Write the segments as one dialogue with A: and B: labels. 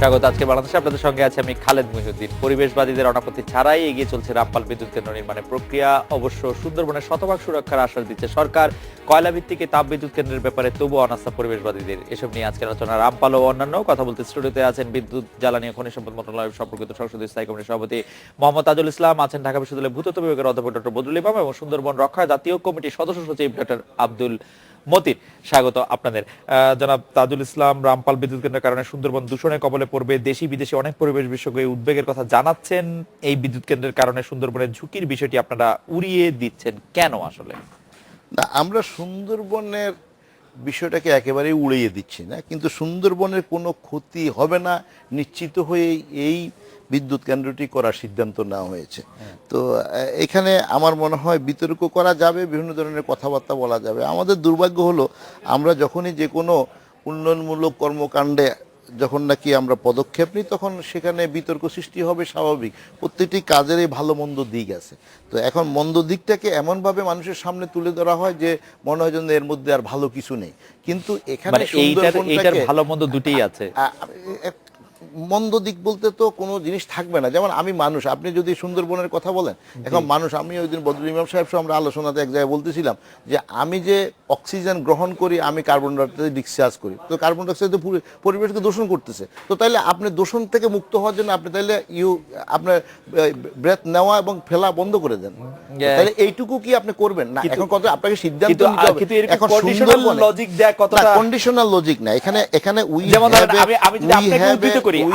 A: স্বাগত। আজকে বাংলাদেশে আপনাদের সঙ্গে আছে আমি খালেদ মুহিউদ্দিন। পরিবেশবাদীদের অনাপত্তি ছাড়াই এগিয়ে চলছে রামপাল বিদ্যুৎ কেন্দ্র নির্মাণের প্রক্রিয়া। অবশ্য সুন্দরবনের শতভাগ সুরক্ষার আশ্বাস দিচ্ছে সরকার। কয়লা ভিত্তিক তাপ বিদ্যুৎ কেন্দ্রের ব্যাপারে তবুও অনাস্থা পরিবেশবাদীদের। এসব নিয়ে আজকের আলোচনা রামপাল ও অন্যান্য কথা বলতে স্টুডিওতে আছেন বিদ্যুৎ জ্বালানি ও খনিজ সম্পদ মন্ত্রণালয়ের সম্পর্কিত সংসদীয় স্থায়ী কমিটির সভাপতি মোহাম্মদ তাজুল ইসলাম, আছেন ঢাকা বিশ্ববিদ্যালয়ের ভূতত্ত্ব বিভাগের অধ্যাপক ডক্টর বদরুল ইমাম এবং সুন্দরবন রক্ষা জাতীয় কমিটির সদস্য সচিব ডক্টর আব্দুল মতিন। স্বাগত আপনাদের। জনাব তাজুল ইসলাম, রামপাল বিদ্যুৎ কেন্দ্রের কারণে সুন্দরবন দূষণের কবলে পড়বে, দেশি বিদেশি অনেক পরিবেশ বিশেষজ্ঞ উদ্বেগের কথা জানাচ্ছেন। এই বিদ্যুৎ কেন্দ্রের কারণে সুন্দরবনের ঝুঁকির বিষয়টি আপনারা উড়িয়ে দিচ্ছেন কেন আসলে?
B: না, আমরা সুন্দরবনের বিষয়টাকে একেবারেই উড়িয়ে দিচ্ছি না, কিন্তু সুন্দরবনের কোনো ক্ষতি হবে না নিশ্চিত হয়ে এই বিদ্যুৎ কেন্দ্রটি করার সিদ্ধান্ত নেওয়া হয়েছে। তো এখানে আমার মনে হয় বিতর্ক করা যাবে, বিভিন্ন ধরনের কথাবার্তা বলা যাবে। আমাদের দুর্ভাগ্য হলো আমরা যখনই যে কোনো উন্নয়নমূলক কর্মকাণ্ডে যখন নাকি আমরা পদক্ষেপ নিই তখন সেখানে বিতর্ক সৃষ্টি হবে, স্বাভাবিক। প্রত্যেকটি কাজেরই ভালো মন্দ দিক আছে। তো এখন মন্দ দিকটাকে এমনভাবে মানুষের সামনে তুলে ধরা হয় যে মনে হয় যেন এর মধ্যে আর ভালো কিছু নেই, কিন্তু এখানে
A: এইটার ভালো মন্দ দুটোই আছে।
B: মন্দ দিক বলতে তো কোনো জিনিস থাকবে না। যেমন আমি মানুষ, আপনি যদি সুন্দরবনের কথা বলেন, এখন মানুষ, আমি ওই দিন বদরুল ইমাম সাহেব সহ আমরা আলোচনাতে এক জায়গায় বলতেছিলাম যে আমি যে অক্সিজেন গ্রহণ করি, আমি কার্বন ডাইঅক্সাইড ডিসচার্জ করি, তো কার্বন ডাইঅক্সাইড তো পরিবেশকে দূষণ করতেছে। তো তাইলে আপনি দূষণ থেকে মুক্ত হওয়ার জন্য আপনি তাইলে আপনার ব্রেথ নেওয়া এবং ফেলা বন্ধ করে দেন। তাহলে এইটুকু কি আপনি করবেন না? এখন কত আপনাকে সিদ্ধান্ত নিতে হবে। এখন কন্ডিশনাল লজিক দেয়া কতটা, কন্ডিশনাল লজিক না এখানে। এখানে
A: আমি যদি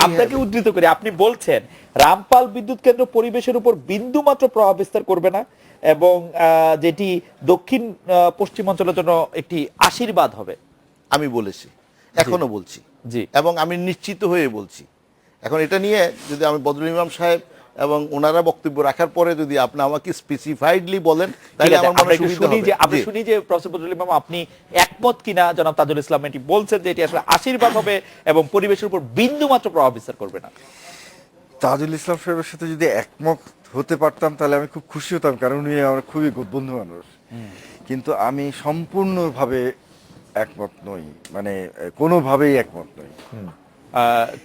A: আপনাকে উদ্ধৃত করি, আপনি বলছেন রামপাল বিদ্যুৎ কেন্দ্র পরিবেশের উপর বিন্দু মাত্র প্রভাব বিস্তার করবে না এবং যেটি দক্ষিণ পশ্চিমাঞ্চলের জন্য একটি আশীর্বাদ হবে।
B: আমি বলেছি, এখনো বলছি, জি, এবং আমি নিশ্চিত হয়ে বলছি। এখন এটা নিয়ে যদি আমি বদরুল ইমাম সাহেব এবং ওনারা বক্তব্য রাখার পরে যদি আপনি আমাকে স্পেসিফাইডলি বলেন তাহলে আমার মনে সুবিধা হবে।
A: আমরা শুনি যে প্রফেসর বদরুল ইমাম আপনি একমত কিনা জনাব তাজুল ইসলাম এটি বলছেন যে এটি আসলে আশীর্বাদ হবে এবং পরিবেশের উপর বিন্দু মাত্র প্রভাব বিস্তার করবে না।
C: তাজুল ইসলাম সাহেবের সাথে যদি একমত হতে পারতাম তাহলে আমি খুব খুশি হতাম, কারণ উনি আমার খুবই বন্ধু মানুষ। কিন্তু আমি সম্পূর্ণভাবে একমত নই, মানে কোনোভাবেই একমত নই।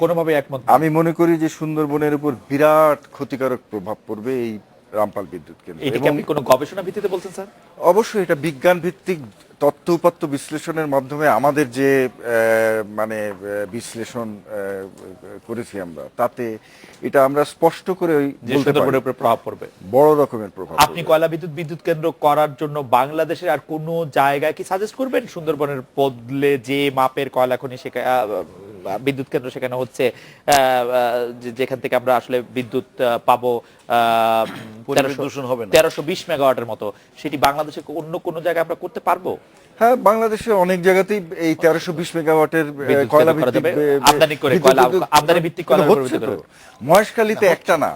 A: কোনোভাবে একমত।
C: আমি মনে করি যে সুন্দরবনের উপর বিরাট ক্ষতিকারক প্রভাব পড়বে এই রামপাল বিদ্যুৎ কেন্দ্র।
A: এটা কি আপনি কোনো গবেষণা ভিত্তিতে বলছেন স্যার?
C: অবশ্যই এটা বিজ্ঞান ভিত্তিক তথ্য উপাত্ত বিশ্লেষণের মাধ্যমে আমাদের যে মানে বিশ্লেষণ করেছি আমরা, তাতে এটা আমরা স্পষ্ট করে বলতে পারি
A: উপরে প্রভাব পড়বে,
C: বড় রকমের প্রভাব।
A: আপনি কয়লা বিদ্যুৎ কেন্দ্র করার জন্য বাংলাদেশের আর কোন জায়গায় কি সাজেস্ট করবেন? সুন্দরবনের বদলে যে মাপের কয়লা খনি সেখানে বিদ্যুৎ কেন্দ্র সেখানে হচ্ছে, যেখান থেকে আমরা আসলে বিদ্যুৎ পাবো 1320 মেগাওয়াটের মতো, সেটি বাংলাদেশে অন্য কোন জায়গায় আমরা করতে পারবো?
C: হ্যাঁ, বাংলাদেশে অনেক জায়গাতেই এই 1320 মেগাওয়াটের কয়লা ভিত্তিক
A: আমদানি ভিত্তিক কয়লা
C: হচ্ছে। তো মহেশখালীতে একটা না,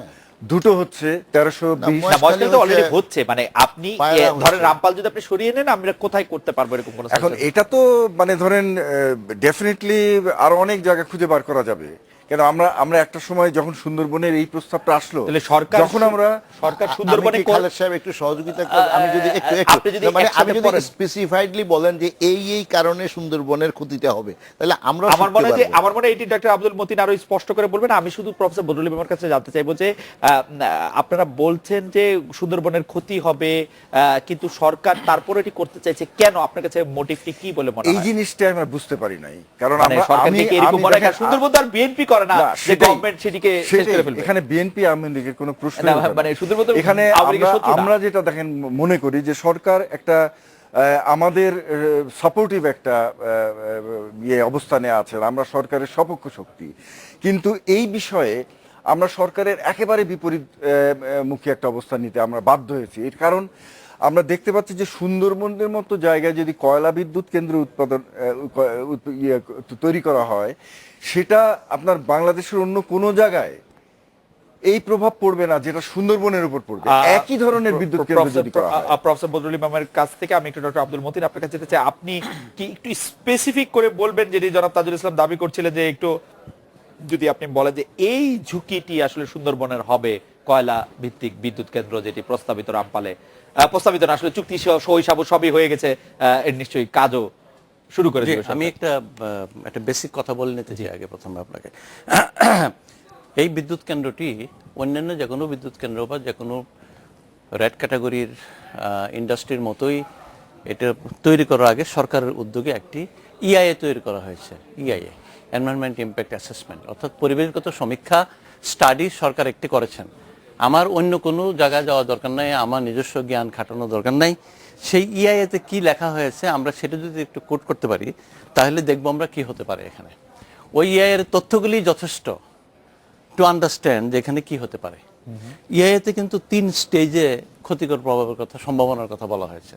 C: দুটো হচ্ছে 1320
A: অলরেডি হচ্ছে। মানে আপনি ধরেন রামপাল যদি আপনি সরিয়ে নেন, আমরা কোথায় করতে পারবো এরকম কোন?
C: এখন এটা তো মানে ধরেন ডেফিনেটলি আরো অনেক জায়গা খুঁজে বার করা যাবে। কেন আমরা একটা সময় যখন সুন্দরবনের এই প্রস্তাবটা আসলো, যখন আমরা
B: সরকার সুন্দরবনে খালেদ সাহেব একটু সহযোগিতা করে, আমি যদি একটু মানে আমি যদি স্পেসিফাইডলি বলেন যে এই কারণে সুন্দরবনের ক্ষতিটা হবে, তাহলে আমরা
A: আমার মনে এটি ডক্টর আব্দুল মতিন আরো স্পষ্ট করে বলবেন। আমি শুধু প্রফেসর বদরুল ইমামের কাছে জানতে চাইবো যে আপনারা বলছেন যে সুন্দরবনের ক্ষতি হবে, কিন্তু সরকার তারপরে এটি করতে চাইছে কেন? আপনার কাছে মোটিভটি কি বলে মনে হয়?
C: এই জিনিসটা আমরা বুঝতে পারি নাই, কারণ
A: সুন্দরবন আর বিএনপি করে না যে গভর্নমেন্ট সেটিকে শেষ করে ফেলবে।
C: এখানে বিএনপি আওয়ামী লীগের কোনো প্রশ্ন
A: মানে সুন্দরবন,
C: এখানে আমরা যেটা দেখেন মনে করি যে সরকার একটা আমাদের সাপোর্টিভ একটা অবস্থানে আছে, আমরা সরকারের সপক্ষ শক্তি, কিন্তু এই বিষয়ে আমরা সরকারের একেবারে বিপরীত মুখী একটা অবস্থান নিতে আমরা বাধ্য হয়েছি। এর কারণ আমরা দেখতে পাচ্ছি যে সুন্দরবনের মতো জায়গায় যদি কয়লা বিদ্যুৎ কেন্দ্র তৈরি করা হয়, সেটা আপনার বাংলাদেশের অন্য কোনো জায়গায় এই প্রভাব পড়বে না যেটা সুন্দরবনের উপর পড়বে। একই ধরনের বিদ্যুৎ কেন্দ্র যদি করা হয়।
A: প্রফেসর বদরুল ইমামের কাছ থেকে আমি একটু ডক্টর আব্দুল মতিন আপনার কাছে যেতে চাই, আপনি কি একটু স্পেসিফিক করে বলবেন, যেটি জনাব তাজুল ইসলাম দাবি করছিলেন, যে একটু যদি আপনি বলেন যে এই ঝুঁকিটি আসলে সুন্দরবনের হবে কয়লা ভিত্তিক বিদ্যুৎ কেন্দ্র যেটি প্রস্তাবিত রামপালে, প্রস্তাবিত না আসলে চুক্তি সই সবই হয়ে গেছে, এর নিশ্চয়ই কাজও শুরু করে
D: জি,
A: দিবে
D: আমি
A: সরকার।
D: একটা বেসিক কথা বলে নিতে চাই আগে প্রথমে আপনাকে। এই বিদ্যুৎ কেন্দ্রটি অন্যান্য যে কোনো বিদ্যুৎ কেন্দ্র বা যে কোনো রেড ক্যাটাগরির ইন্ডাস্ট্রির মতোই এটা তৈরি করার আগে সরকারের উদ্যোগে একটি ইআইএ তৈরি করা হয়েছে। ইআইএ, এনভায়রনমেন্ট ইম্প্যাক্ট অ্যাসেসমেন্ট, অর্থাৎ পরিবেশগত সমীক্ষা স্টাডি সরকার একটি করেছেন। আমার অন্য কোনো জায়গায় যাওয়া দরকার নাই, আমার নিজস্ব জ্ঞান খাটানোর দরকার নাই। সেই ইআইএতে কি লেখা হয়েছে আমরা সেটা যদি একটু কোট করতে পারি তাহলে দেখবো আমরা কি হতে পারে এখানে। ওই ইআইএর তথ্যগুলি যথেষ্ট টু আন্ডারস্ট্যান্ড যে এখানে কি হতে পারে। ইআইএতে কিন্তু 3 স্টেজে ক্ষতিকর প্রভাবের কথা, সম্ভাবনার কথা বলা হয়েছে।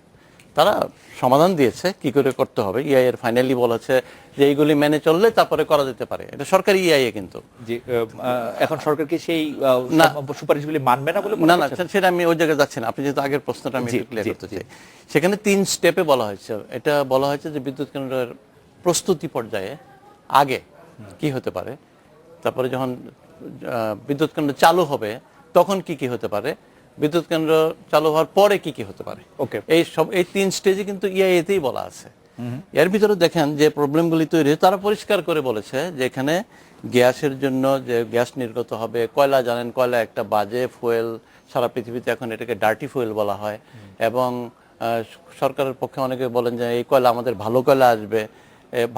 D: তারা সমাধান দিয়েছে কি করে করতে হবে। ইআইএর ফাইনালি বলেছে যে এইগুলি মেনে চললে তারপরে করা যেতে পারে। এটা সরকারি ইআইএ কিন্তু।
A: জি, এখন সরকার কি সেই
D: না।
A: সুপারিশগুলি মানবে না বলে
D: না না, সেটা আমি ওই জায়গায় যাচ্ছি না। আপনি যেহেতু আগের প্রশ্নটা আমি
A: জি,
D: ক্লিয়ার
A: জি,
D: করতে
A: জি।
D: চাই। সেখানে 3 স্টেপে বলা হয়েছে। এটা বলা হয়েছে যে বিদ্যুৎ কেন্দ্রের প্রস্তুতি পর্যায়ে আগে কি হতে পারে, তারপরে যখন বিদ্যুৎ কেন্দ্র চালু হবে তখন কি কি হতে পারে, বিদ্যুৎ কেন্দ্র চালু হওয়ার পরে কি কি হতে পারে।
A: ওকে।
D: এই 3 স্টেজে কিন্তু ইআইএতেই বলা আছে। এর ভিতরে দেখেন যে প্রবলেমগুলি তৈরি তারা পরিষ্কার করে বলেছে যে এখানে গ্যাসের জন্য যে গ্যাস নির্গত হবে, কয়লা, জানেন কয়লা একটা বাজে ফুয়েল, সারা পৃথিবীতে এখন এটাকে ডার্টি ফুয়েল বলা হয়। এবং সরকারের পক্ষে অনেকে বলেন যে এই কয়লা আমাদের ভালো কয়লা আসবে।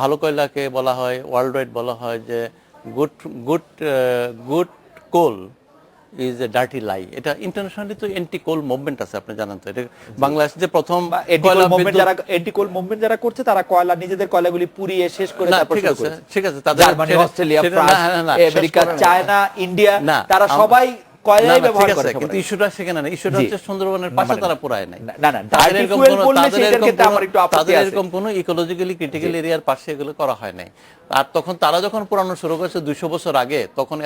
D: ভালো কয়লাকে বলা হয়, ওয়ার্ল্ড ওয়াইড বলা হয় যে good good good coal is a dirty lie. এটা ইন্টারন্যাশনালি তো এন্টি কোল মুভমেন্ট আছে, আপনি জানেন তো। এটা বাংলাদেশ যে প্রথম কয়লা বিদ্যুৎ-
A: এন্টিকোল মুভমেন্ট যারা করছে তারা কয়লা, নিজেদের কয়লাগুলি পুড়িয়ে শেষ করে
D: না,
A: তারপর
D: ঠিক
A: শুরু
D: আছে,
A: করেছে।
D: ঠিক আছে, তাদের
A: জার্মানি, অস্ট্রেলিয়া,
D: সেটা-
A: ফ্রান্স,
D: না, না,
A: আমেরিকা,
D: শেষ করেন না।
A: চায়না, ইন্ডিয়া,
D: না,
A: তারা সবাই
D: না,
A: কয়লাই
D: না,
A: ব্যবহার
D: ঠিক
A: করে
D: আছে, কিন্তু
A: সবাই।
D: ইস্যুটা সেখানে না। ইস্যুটা
A: জি।
D: হচ্ছে সুন্দরবনের
A: না,
D: পাশে
A: মানে-
D: তারা পুরায় নাই।
A: না, না,
D: তাদের
A: dirty
D: এরকম
A: fuel
D: কোনো-
A: বললে
D: তাদের
A: সেটার
D: এরকম
A: ক্ষেত্রে
D: কোনো-
A: আমার একটু আপত্তি
D: তাদের
A: আছে।
D: এরকম কোনো ইকোলজিক্যালি ক্রিটিক্যাল এরিয়ার পাশে এগুলো করা হয় নাই। আর তখন তারা যখন পুরানো শুরু করেছে 200 বছর আগে, তখন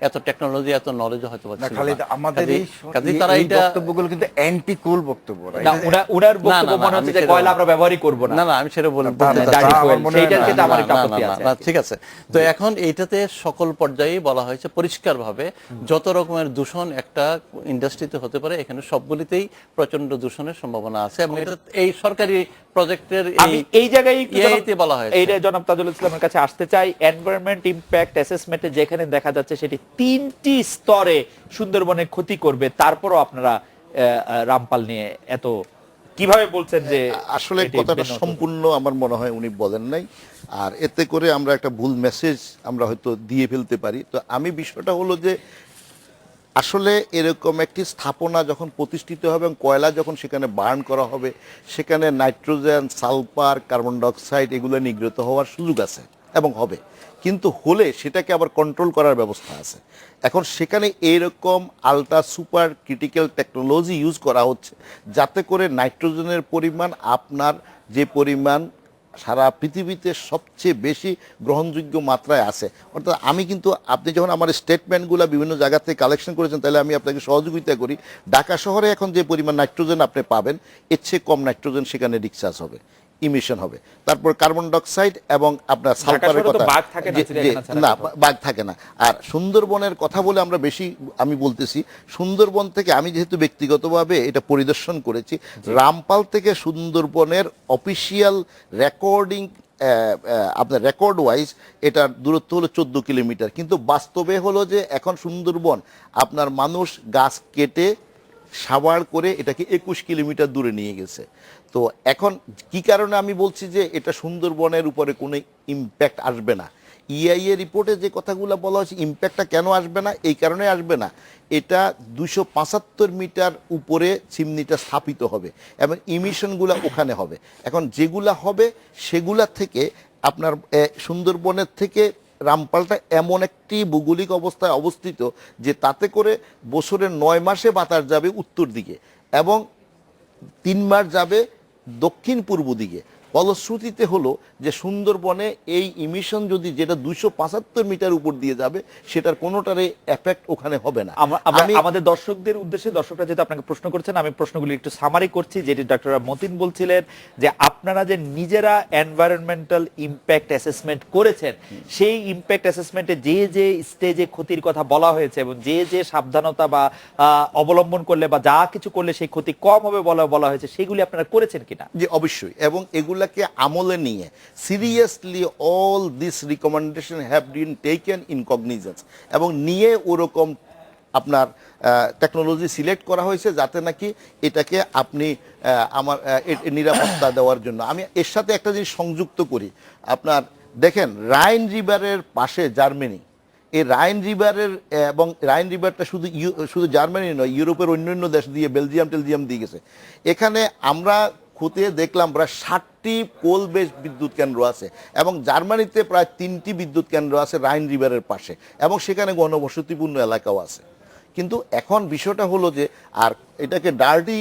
D: এত টেকনোলজি, এত নলেজ হয়তো
C: না, খালিদ, আমাদের
D: কাজেই তারা
C: এই
D: এটা
C: বক্তব্যগুলো কিন্তু অ্যান্টি কুল বক্তব্য, right?
A: না, উনার
D: না,
A: বক্তব্য
D: না,
A: মনে
D: আমি
A: হচ্ছে যে
D: সেটা
A: কয়লা
D: বলবো।
A: আমরা ব্যবহারই করব না।
D: না না, আমি সেটা বলতে
C: না, না,
D: চাচ্ছি
A: dirty
D: না।
A: fuel,
C: আমার মনে
A: সেইটার
C: হয়
A: ক্ষেত্রে
C: না,
A: আমার
D: না,
A: একটু
D: না,
A: আপত্তি
D: না,
A: আছে।
D: না, ঠিক আছে। তো এখন এইটাতে সকল পর্যায়ে বলা হয়েছে পরিষ্কারভাবে যত রকমের দূষণ একটা ইন্ডাস্ট্রিতে হতে পারে এখানে সবগুলিতেই প্রচন্ড দূষণের সম্ভাবনা আছে। এবং এটা এই সরকারি প্রজেক্টের
A: আমি এই জায়গায় একটু
D: ইআইতে বলা হয়েছে।
A: এইটা জনাব তাজুল ইসলামের কাছে আসতে চাই। এনভায়রনমেন্ট ইম্প্যাক্ট অ্যাসেসমেন্টে যেখানে দেখা যাচ্ছে সেটি 3টি স্তরে সুন্দরবনের ক্ষতি করবে, তারপরও আপনারা রামপাল নিয়ে এত কিভাবে বলছেন যে
B: আসলে
A: এটি
B: কথাটা
A: ভিন্ন হতে
B: সম্পূর্ণ আমার মনে হয় উনি বলেন নাই, আর এতে করে আমরা একটা ভুল মেসেজ আমরা হয়তো দিয়ে ফেলতে পারি। তো আমি বিষয়টা হলো যে আসলে এরকম একটি স্থাপনা যখন প্রতিষ্ঠিত হবে এবং কয়লা যখন সেখানে বার্ন করা হবে, সেখানে নাইট্রোজেন, সালফার, কার্বন ডাইঅক্সাইড এগুলো নির্গত হওয়ার সুযোগ আছে এবং হবে। কিন্তু হলে সেটাকে আবার কন্ট্রোল করার ব্যবস্থা আছে। এখন সেখানে এইরকম ultra super critical technology use করা হচ্ছে যাতে করে নাইট্রোজেনের পরিমাণ আপনার যে পরিমাণ সারা পৃথিবীতে সবচেয়ে বেশি গ্রহণযোগ্য মাত্রায় আছে। অর্থাৎ আমি কিন্তু, আপনি যখন আমার স্টেটমেন্টগুলো বিভিন্ন জায়গা থেকে কালেকশন করেছেন, তাহলে আমি আপনাকে সহযোগিতা করি। ঢাকা শহরে এখন যে পরিমাণ নাইট্রোজেন আপনি পাবেন, এর চেয়ে কম নাইট্রোজেন সেখানে ডিসচার্জ হবে, ইমিশন হবে। তারপর কার্বন ডাইঅক্সাইড এবং আপনার সালফারের
A: শহরে তো
B: কথা,
A: বাঘ থাকে না, চিড়িয়াখানা ছাড়া
B: না
A: কোথাও।
B: বাঘ থাকে না। আর সুন্দরবনের কথা বলে আমরা বেশি, আমি বলতেছি সুন্দরবন থেকে, আমি যেহেতু ব্যক্তিগতভাবে এটা পরিদর্শন করেছি, রামপাল থেকে সুন্দরবনের অফিসিয়াল রেকর্ডিং, আপনার রেকর্ড ওয়াইজ এটার দূরত্ব হলো 14 কিলোমিটার। কিন্তু বাস্তবে হলো যে এখন সুন্দরবন আপনার মানুষ গাছ কেটে সাবার করে এটাকে 21 কিলোমিটার দূরে নিয়ে গেছে। তো এখন কি কারণে আমি বলছি যে এটা সুন্দরবনের উপরে কোনো ইম্প্যাক্ট আসবে না, ইআইএ রিপোর্টে যে কথাগুলো বলা হয়েছে, ইম্প্যাক্টটা কেন আসবে না, এই কারণে আসবে না, এটা 275 মিটার উপরে চিমনিটা স্থাপিত হবে এবং ইমিশনগুলো ওখানে হবে। এখন যেগুলা হবে সেগুলা থেকে আপনার সুন্দরবনের থেকে রামপালটা এমন একটি ভৌগোলিক অবস্থায় অবস্থিত যে তাতে করে বছরের 9 মাসে বাতাস যাবে উত্তর দিকে এবং 3 মাস যাবে দক্ষিণ পূর্ব দিকে। ফলশ্রুতিতে হলো যে সুন্দরবনে এই ইমিশন যদি, যেটা 275 মিটার উপর দিয়ে যাবে, সেটার কোনোটারই এফেক্ট ওখানে হবে না।
A: আমাদের দর্শকদের উদ্দেশ্যে, দর্শকরা যেহেতু আপনাকে প্রশ্ন করছেন, আমি প্রশ্নগুলি একটু সামারি করছি। যেটি ডক্টর মতিন বলছিলেন যে আপনারা যে নিজেরা এনভায়রনমেন্টাল ইম্প্যাক্ট অ্যাসেসমেন্ট করেছেন, সেই ইম্প্যাক্ট অ্যাসেসমেন্টে যে যে স্টেজে ক্ষতির কথা বলা হয়েছে এবং যে যে সাবধানতা বা অবলম্বন করলে বা যা কিছু করলে সেই ক্ষতি কম হবে বলা হয়েছে, সেগুলি আপনারা করেছেন কিনা?
B: যে অবশ্যই, এবং এগুলা এগুলাকে আমলে নিয়ে seriously all this recommendation have been taken in cognisance, এবং নিয়ে ওরকম আপনার টেকনোলজি সিলেক্ট করা হয়েছে যাতে নাকি এটাকে আপনি আমার নিরাপত্তা দেওয়ার জন্য। আমি এর সাথে একটা জিনিস সংযুক্ত করি, আপনার দেখেন রাইন রিভারের পাশে জার্মানি, এই রাইন রিভারের এবং রাইন রিভারটা শুধু জার্মানি নয়, ইউরোপের অন্যান্য দেশ দিয়ে বেলজিয়াম দিয়ে গেছে। এখানে আমরা খতিয়ে দেখলাম প্রায় 60টি কোল বেস বিদ্যুৎ কেন্দ্র আছে, এবং জার্মানিতে প্রায় 3টি বিদ্যুৎ কেন্দ্র আছে রাইন রিভারের পাশে, এবং সেখানে ঘনবসতিপূর্ণ এলাকাও আছে। কিন্তু এখন বিষয়টা হলো যে, আর এটাকে ডার্টি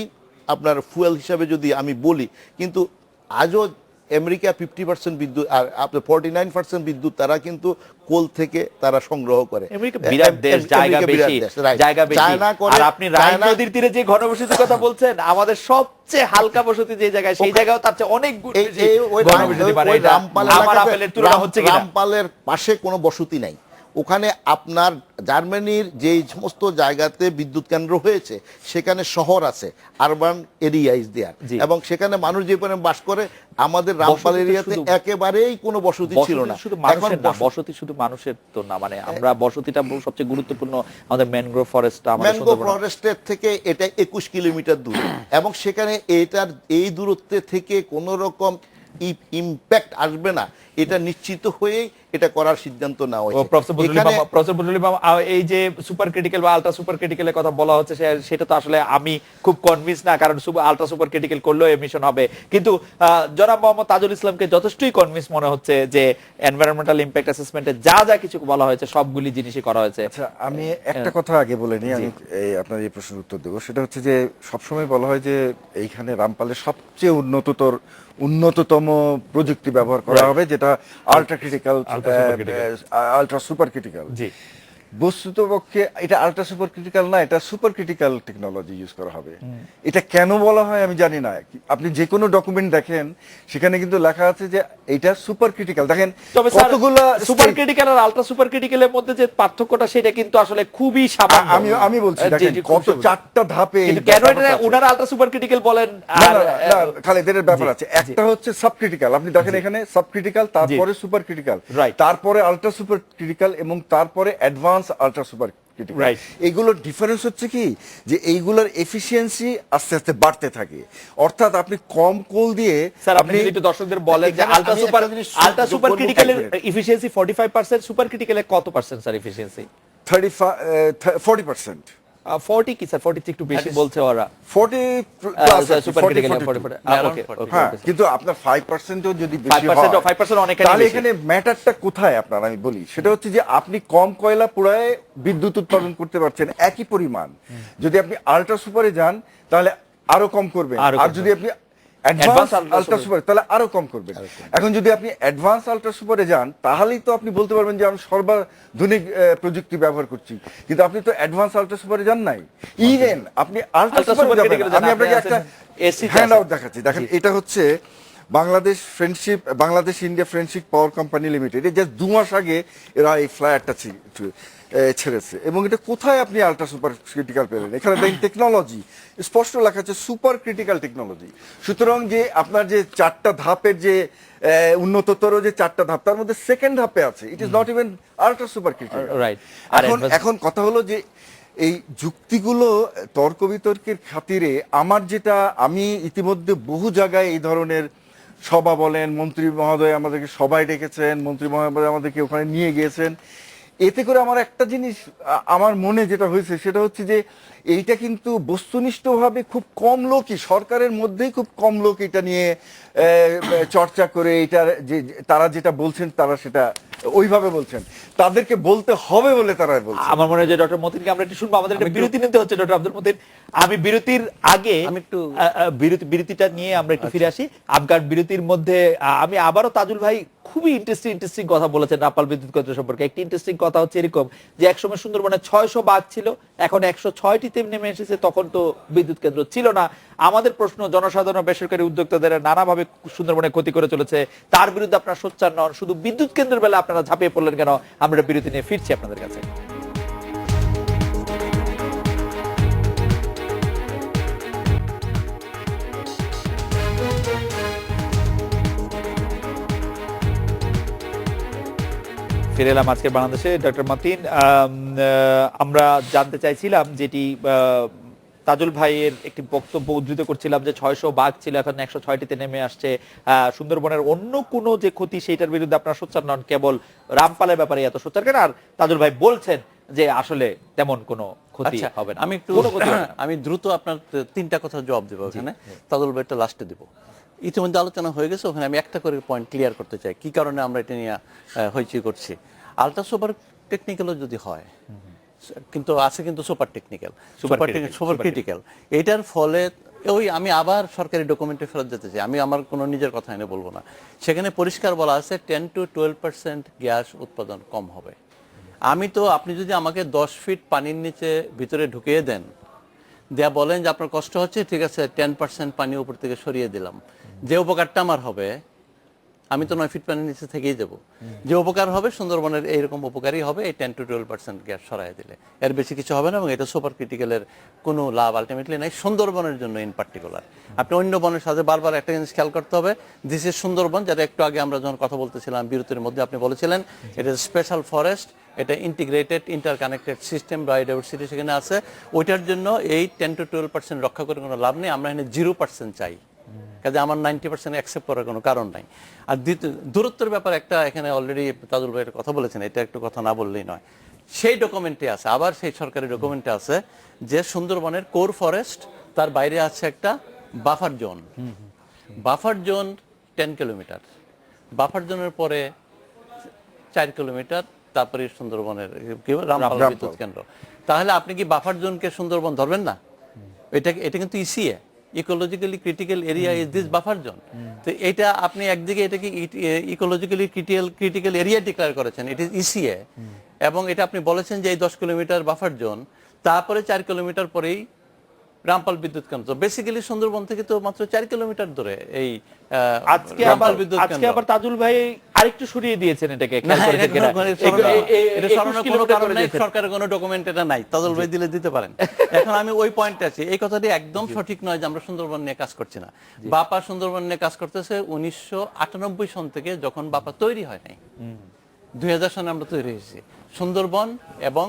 B: আপনার ফুয়েল হিসাবে যদি আমি বলি, কিন্তু আজও আমেরিকা 50% বিদ্যুৎ আর আপনার 49% বিদ্যুৎ তারা কিন্তু কোল থেকে তারা সংগ্রহ করে।
A: আমেরিকা বিরাট দেশ, জায়গা বেশি, জায়গা বেশি। আর আপনি রাইন নদীর তীরে যে ঘনবসতির কথা বলছেন, আমাদের সবচেয়ে হালকা বসতি যে জায়গায়, সেই জায়গাও তার চেয়ে অনেক বেশি ঘনবসতি পারে। আমার আপেলের তুলনা হচ্ছে কিনা?
B: রামপালের পাশে কোনো বসতি নাই। ওখানে আপনার জার্মানির যেই সমস্ত জায়গাতে বিদ্যুৎ কেন্দ্র হয়েছে সেখানে শহর আছে, আরবান এরিয়া ইজ দেয়ার, এবং সেখানে মানুষ যে পরিমাণ বাস করে, আমাদের রামপাল এরিয়াতে একেবারেই কোনো বসতি ছিল না।
A: শুধু মানুষের না, বসতি শুধু মানুষের তো না, মানে আমরা বসতিটা সবচেয়ে গুরুত্বপূর্ণ আমাদের ম্যানগ্রোভ ফরেস্ট,
B: ম্যানগ্রোভ ফরেস্টের থেকে এটা 21 কিলোমিটার দূর, এবং সেখানে এটার এই দূরত্বে থেকে কোনো রকম ইম্প্যাক্ট আসবে না, এটা নিশ্চিত হয়েই এটা করার সিদ্ধান্ত নেওয়া হয়েছে।
A: প্রফেসর বজলুল ইমাম, এই যে সুপার ক্রিটিক্যাল বা আলট্রা সুপার ক্রিটিক্যালের কথা বলা হচ্ছে, সেটা তো আসলে আমি খুব কনভিন্স না, কারণ আলট্রা সুপার ক্রিটিক্যাল করলেও এমিশন হবে। কিন্তু জনাব মোহাম্মদ তাজুল ইসলামকে যথেষ্টই কনভিন্স মনে হচ্ছে যে এনভায়রনমেন্টাল ইমপ্যাক্ট অ্যাসেসমেন্টে যা যা কিছু বলা হয়েছে সবগুলি জিনিসই করা হয়েছে।
C: আচ্ছা, আমি একটা কথা আগে বলে নিই, আমি আপনার এই প্রশ্নের উত্তর দেবো। সেটা হচ্ছে যে সবসময় বলা হয় যে এইখানে রামপালে সবচেয়ে উন্নততম প্রযুক্তি ব্যবহার করা হবে, যেটা ultra critical, ultra super critical. বস্তুতপক্ষে এটা আলট্রা সুপার ক্রিটিক্যাল না, এটা সুপার ক্রিটিক্যাল টেকনোলজি ইউজ করা হবে। এটা কেন বলা হয় আমি জানি না। আপনি যে কোনো ডকুমেন্ট দেখেন সেখানে কিন্তু লেখা আছে যে এটা সুপার ক্রিটিক্যাল। দেখেন কতগুলো
A: সুপার ক্রিটিক্যাল আর আলট্রা সুপার ক্রিটিক্যালের মধ্যে যে পার্থক্যটা, সেটা কিন্তু আসলে খুবই সামান্য।
C: আমি বলছি দেখেন কত 4টা ধাপে,
A: কেন এটা ওনারা আলট্রা সুপার ক্রিটিক্যাল বলেন? আর
C: খালেদের ব্যাপার আছে। একটা হচ্ছে সাব ক্রিটিক্যাল, আপনি দেখেন এখানে সাব ক্রিটিক্যাল, তারপরে সুপার ক্রিটিক্যাল, তারপরে আলট্রা সুপার ক্রিটিক্যাল, এবং তারপরে অ্যাডভান্স আলট্রা সুপার ক্রিটিক্যাল। এইগুলোর ডিফারেন্স হচ্ছে কি, যে এইগুলোর এফিসিয়েন্সি আস্তে আস্তে বাড়তে থাকে। অর্থাৎ আপনি কম কোল দিয়ে,
A: স্যার আপনি একটু দর্শকদের বলেন যে আলট্রা সুপার ক্রিটিক্যালের এফিসিয়েন্সি 45%, সুপার ক্রিটিক্যালের কত পার্সেন্ট স্যার এফিসিয়েন্সি?
C: 40%।
A: 40 কি স্যার? 40 একটু বেশি বলছে ওরা।
C: 40
A: সুপার ক্রিটিক্যাল 40। ওকে,
C: কিন্তু আপনার 5%ও যদি বেশি হয়,
A: 5% অনেকখানি
C: তাহলে
A: বেশি।
C: এখানে ম্যাটারটা কোথায় আপনার আমি বলি, সেটা হচ্ছে যে আপনি কম কয়লা পোড়ায় বিদ্যুৎ উৎপাদন করতে পারছেন একই পরিমাণ। যদি আপনি আলট্রা সুপারে যান তাহলে আরো কম করবেন, আর যদি আপনি অ্যাডভান্স আলট্রা সুপার তাহলে আরো কম করবেন। এখন যদি আপনি অ্যাডভান্স আলট্রা সুপারে যান তাহলেই তো আপনি বলতে পারবেন যে আমি সর্বাধুনিক প্রযুক্তি ব্যবহার করছি, কিন্তু আপনি তো অ্যাডভান্স আলট্রা সুপারে যান নাই। ইভেন আপনি আলট্রা সুপারে যাবেন, আমি আপনাকে একটা হ্যান্ডআউট দেখাচ্ছি। দেখেন এটা হচ্ছে Bangladesh India friendship power company limited. Just 2 মাস আগে এরা এই ফ্ল্যাটটা ছেড়েছে, এবং এটা কোথায় আপনি আলট্রা সুপার ক্রিটিক্যাল পেলেন? এখানে দেখেন টেকনোলজি স্পষ্ট লেখা আছে সুপার ক্রিটিক্যাল টেকনোলজি। সুতরাং যে আপনার যে 4টা ধাপের যে উন্নততর যে 4টা ধাপ, তার মধ্যে সেকেন্ড ধাপে আছে it is not even ultra super critical. এখন কথা হলো যে এই যুক্তিগুলো তর্ক বিতর্কের খাতিরে আমি ইতিমধ্যে বহু জায়গায় এই ধরনের সভা বলেন, মন্ত্রী মহোদয় আমাদেরকে সবাই ডেকেছেন, মন্ত্রী মহোদয় আমাদেরকে ওখানে নিয়ে গিয়েছেন। এতে করে আমার একটা জিনিস আমার মনে যেটা হয়েছে সেটা হচ্ছে যে এইটা কিন্তু বস্তুনিষ্ঠভাবে খুব কম লোকই, সরকারের মধ্যেই খুব কম লোক এটা নিয়ে চর্চা করে, এটা যে তারা যেটা বলছেন তারা সেটা ওইভাবে বলছেন, তাদেরকে বলতে হবে বলে তারা বলছেন।
A: আমার মনে হয় যে ডক্টর মতিনকে আমরা একটু শুনবো। আমাদের একটা বিরতি নিতে হচ্ছে ডক্টর আব্দুল মতিন। আমি বিরতির আগে আমি একটু বিরতিটা নিয়ে আমরা একটু ফিরে আসি। আফগান বিরতির মধ্যে আমি আবারও তাজুল ভাই খুবই ইন্টারেস্টিং কথা বলেছেন রামপাল বিদ্যুৎ কেন্দ্র সম্পর্কে। একটি ইন্টারেস্টিং কথা হচ্ছে এরকম যে একসময় সুন্দরবনে 600 বাঘ ছিল, এখন 106টিতে নেমে এসেছে, তখন তো বিদ্যুৎ কেন্দ্র ছিল না। আমাদের প্রশ্ন, জনসাধারণ বেসরকারি উদ্যোক্তাদের নানাভাবে সুন্দরবনে ক্ষতি করে চলেছে, তার বিরুদ্ধে আপনারা সোচ্চার নন, শুধু বিদ্যুৎ কেন্দ্রের বেলা আপনারা ঝাঁপিয়ে পড়লেন কেন? আমরা বিরতি নিয়ে ফিরছি আপনাদের কাছে। ফিরে এলাম আজকের বাংলাদেশে। ডক্টর মতিন, আমরা জানতে চাইছিলাম যেটি তাজুল ভাইয়ের একটি বক্তব্য উদ্ধৃত করছিলাম যে 600 বাঘ ছিল, এখন 106টিতে নেমে আসছে। সুন্দরবনের অন্য কোনো যে ক্ষতি সেইটার বিরুদ্ধে আপনারা সোচ্চার নন, কেবল রামপালের ব্যাপারে এত সোচ্চার কেন? আর তাজুল ভাই বলছেন যে আসলে তেমন কোনো ক্ষতি
D: আচ্ছা,
A: হবে না।
D: আমি একটু
A: কোনো ক্ষতি হবে না।
D: আমি দ্রুত আপনার 3টা কথা জবাব দেবো ওখানে, তাজুল ভাইটা লাস্টে দেবো। ইতিমধ্যে আলোচনা হয়ে গেছে, ওখানে আমি একটা করে পয়েন্ট ক্লিয়ার করতে চাই কি কারণে আমরা এটা নিয়ে হইচই করছি। আলট্রা সুপার টেকনিক্যালও যদি হয়, কিন্তু আছে কিন্তু সুপার টেকনিক্যাল, সুপার ক্রিটিক্যাল, এটার ফলে ওই আমি আবার সরকারি ডকুমেন্টে ফেরত যেতে চাই, আমি আমার কোনো নিজের কথা এনে বলবো না। সেখানে পরিষ্কার বলা আছে 10 to 12% গ্যাস উৎপাদন কম হবে। আমি তো, আপনি যদি আমাকে 10 ফিট পানির নিচে ভিতরে ঢুকিয়ে দেন, দেয়া বলেন যে আপনার কষ্ট হচ্ছে, ঠিক আছে 10% পানি উপর থেকে সরিয়ে দিলাম, যে উপকারটা আমার হবে, আমি তো 9 ফিট পানির নিচে থেকেই দেবো, যে উপকার হবে সুন্দরবনের এইরকম উপকারই হবে এই 10 to 12% গ্যাস সরাই দিলে, এর বেশি কিছু হবে না। এবং এটা সুপার ক্রিটিক্যালের কোনো লাভ আলটিমেটলি নাই সুন্দরবনের জন্য ইন পার্টিকুলার। আপনি অন্য বনের সাথে বারবার একটা জিনিস খেয়াল করতে হবে, দিস ইজ সুন্দরবন, যেটা একটু আগে আমরা যখন কথা বলতেছিলাম বিরতির মধ্যে আপনি বলেছিলেন এটা স্পেশাল ফরেস্ট, এটা ইন্টিগ্রেটেড ইন্টারকানেক্টেড সিস্টেম, বায়োডাইভার্সিটি সেখানে আছে। ওইটার জন্য এই 10 to 12% রক্ষা করে কোনো লাভ নেই, আমরা এখানে 0% চাই, কাজে আমার 90% অ্যাকসেপ্ট করার কোনো কারণ নাই। আর দূরত্বের ব্যাপারে একটা এখানে অলরেডি তাজুল ভাইয়ের কথা বলেছেন, এটা একটু কথা না বললেই নয়। সেই ডকুমেন্টে আছে, আবার সেই সরকারি ডকুমেন্টে আছে যে সুন্দরবনের কোর ফরেস্ট, তার বাইরে আছে একটা buffer zone. Buffer zone 10 kilometre, buffer জোনের পরে 4 কিলোমিটার, তারপরে সুন্দরবনের রামপাল বিদ্যুৎ কেন্দ্র। তাহলে আপনি কি বাফার জোনকে সুন্দরবন ধরবেন না? এটা কিন্তু ECA, ecologically critical area is this buffer zone. তো এটা আপনি একদিকে এটাকে ইকোলজিক্যালি ক্রিটিক্যাল এরিয়া ডিক্লেয়ার করেছেন, ইট ইজ ইসিএ, এবং এটা আপনি বলেছেন যে এই 10 কিলোমিটার বাফার জোন, তারপরে 4 কিলোমিটার পরেই রামপাল বিদ্যুৎ কেন্দ্র। বেসিক্যালি সুন্দরবন থেকে তো মাত্র 4 কিলোমিটার দূরে এই রামপাল বিদ্যুৎ কেন্দ্র।
A: আজকে আবার তাজুল ভাই আরেকটু সরিয়ে দিয়েছেন এটাকে, খেয়াল করেছেন কিনা?
D: এটা সরানোর কোনো কারণ নাই, সরকারের কোনো ডকুমেন্ট এটা নাই, তাজুল ভাই দিলে দিতে পারেন। এখন আমি ওই পয়েন্টে আছি, এই কথাটি একদম সঠিক নয় যে আমরা সুন্দরবন নিয়ে কাজ করছি না। বাপা সুন্দরবন নিয়ে কাজ করতেছে 1998 সন থেকে, যখন বাপা তৈরি হয় নাই। 2000 সনে আমরা তৈরি হয়েছি। সুন্দরবন এবং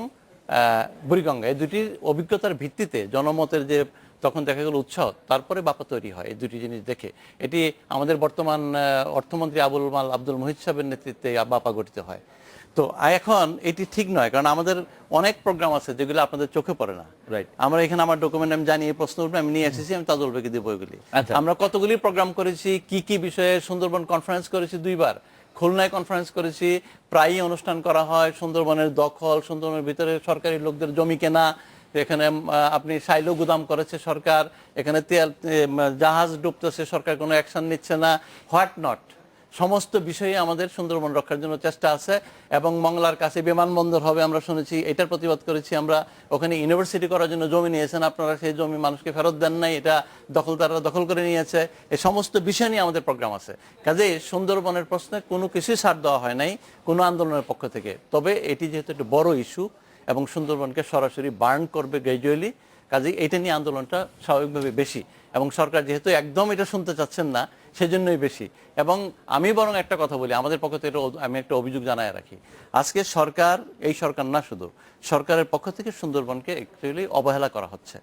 D: বুড়িগঙ্গা এই দুটির অভিজ্ঞতার ভিত্তিতে জনমতের যে তখন দেখা গেল উৎসাহ, তারপরে বাপা তৈরি হয় এই দুটি জিনিস দেখে। এটি আমাদের বর্তমান অর্থমন্ত্রী আব্দুল মুহিত সাহেবের নেতৃত্বে বাপা গঠিত হয়। তো এখন এটি ঠিক নয়, কারণ আমাদের অনেক প্রোগ্রাম আছে যেগুলো আপনাদের চোখে পড়ে না। রাইট, আমরা এখানে আমার ডকুমেন্ট আমি জানি, এই প্রশ্ন উঠবে আমি নিয়ে এসেছি, আমি তাজুল ভাইকে দিব ওইগুলি। আমরা কতগুলি প্রোগ্রাম করেছি, কি কি বিষয়ে সুন্দরবন কনফারেন্স করেছি, 2বার খুলনায় কনফারেন্স করেছি, প্রায়ই অনুষ্ঠান করা হয় সুন্দরবনের দখল, সুন্দরবনের ভিতরে সরকারি লোকদের জমি কেনা, এখানে আপনি সাইলো গুদাম করেছে সরকার, এখানে তেল জাহাজ ডুবতেছে, সরকার কোনো অ্যাকশন নিচ্ছে না, হোয়াট নট, সমস্ত বিষয়ে আমাদের সুন্দরবন রক্ষার জন্য চেষ্টা আছে। এবং মংলার কাছে বিমানবন্দর হবে আমরা শুনেছি, এটার প্রতিবাদ করেছি আমরা। ওখানে ইউনিভার্সিটি করার জন্য জমি নিয়েছেন আপনারা, সেই জমি মানুষকে ফেরত দেন নাই, এটা দখলদাররা দখল করে নিয়েছে। এই সমস্ত বিষয় নিয়ে আমাদের প্রোগ্রাম আছে। কাজে সুন্দরবনের প্রশ্নে কোনো কিছুই ছাড় দেওয়া হয় নাই কোনো আন্দোলনের পক্ষ থেকে। তবে এটি যেহেতু একটা বড় ইস্যু এবং সুন্দরবনকে সরাসরি বার্ন করবে গ্র্যাজুয়ালি, কাজে এটা নিয়ে আন্দোলনটা স্বাভাবিকভাবে বেশি, এবং সরকার যেহেতু একদম এটা শুনতে চাচ্ছেন না সেজন্যই বেশি। এবং আমি বরং একটা কথা বলি, আমাদের পক্ষ থেকে আমি একটা অভিযোগ জানায় রাখি, আজকে সরকার, এই সরকার না শুধু, সরকারের পক্ষ থেকে সুন্দরবনকে অ্যাকচুয়ালি অবহেলা করা হচ্ছে।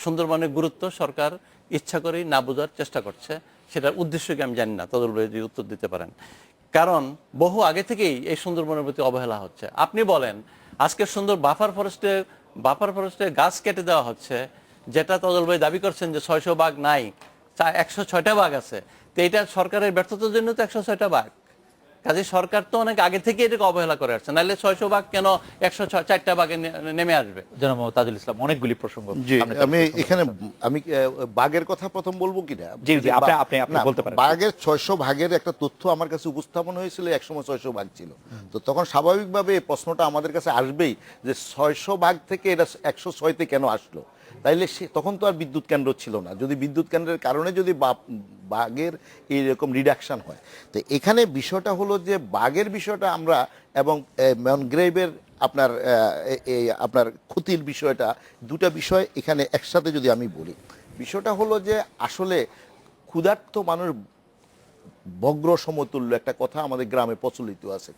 D: সুন্দরবনের গুরুত্ব সরকার ইচ্ছা করেই না বোঝার চেষ্টা করছে, সেটার উদ্দেশ্য কি আমি জানি না, তাদের যদি উত্তর দিতে পারেন। কারণ বহু আগে থেকেই এই সুন্দরবনের প্রতি অবহেলা হচ্ছে। আপনি বলেন আজকে সুন্দর বাফার ফরেস্টে গাছ কেটে দেওয়া হচ্ছে, যেটা তাজুল ভাই দাবি করছেন যে 600 বাঘ নাই, 106টা বাঘ আছে। তো এটা সরকারের ব্যর্থতার জন্য তো 106টা বাঘ। কাজে সরকার তো অনেক আগে থেকে এটাকে অবহেলা করে আসছে, নাহলে 600 বাঘ কেন 104টা বাঘে নেমে আসবে?
A: জনাব তাজুল ইসলাম, অনেকগুলি প্রসঙ্গ।
B: জি, আমি এখানে বাঘের কথা প্রথম বলবো কিনা?
A: জি জি, আপনি বলতে পারেন।
B: বাঘের 600 ভাগের একটা তথ্য আমার কাছে উপস্থাপন হয়েছিল, একসময় 600 ভাগ ছিল। তো তখন স্বাভাবিকভাবে এই প্রশ্নটা আমাদের কাছে আসবেই যে 600 ভাগ থেকে এটা 106তে কেন আসলো। তাইলে তখন তো আর বিদ্যুৎ কেন্দ্র ছিল না। যদি বিদ্যুৎ কেন্দ্রের কারণে যদি বাঘের এইরকম রিডাকশন হয়, তো এখানে বিষয়টা হলো যে বাঘের বিষয়টা আমরা এবং ম্যানগ্রেভের আপনার ক্ষতির বিষয়টা, দুটা বিষয় এখানে একসাথে যদি আমি বলি, বিষয়টা হলো যে আসলে ক্ষুধার্ত মানুষ বগ্র সমতুল্য একটা কথা আমাদের গ্রামে প্রচলিত আছে।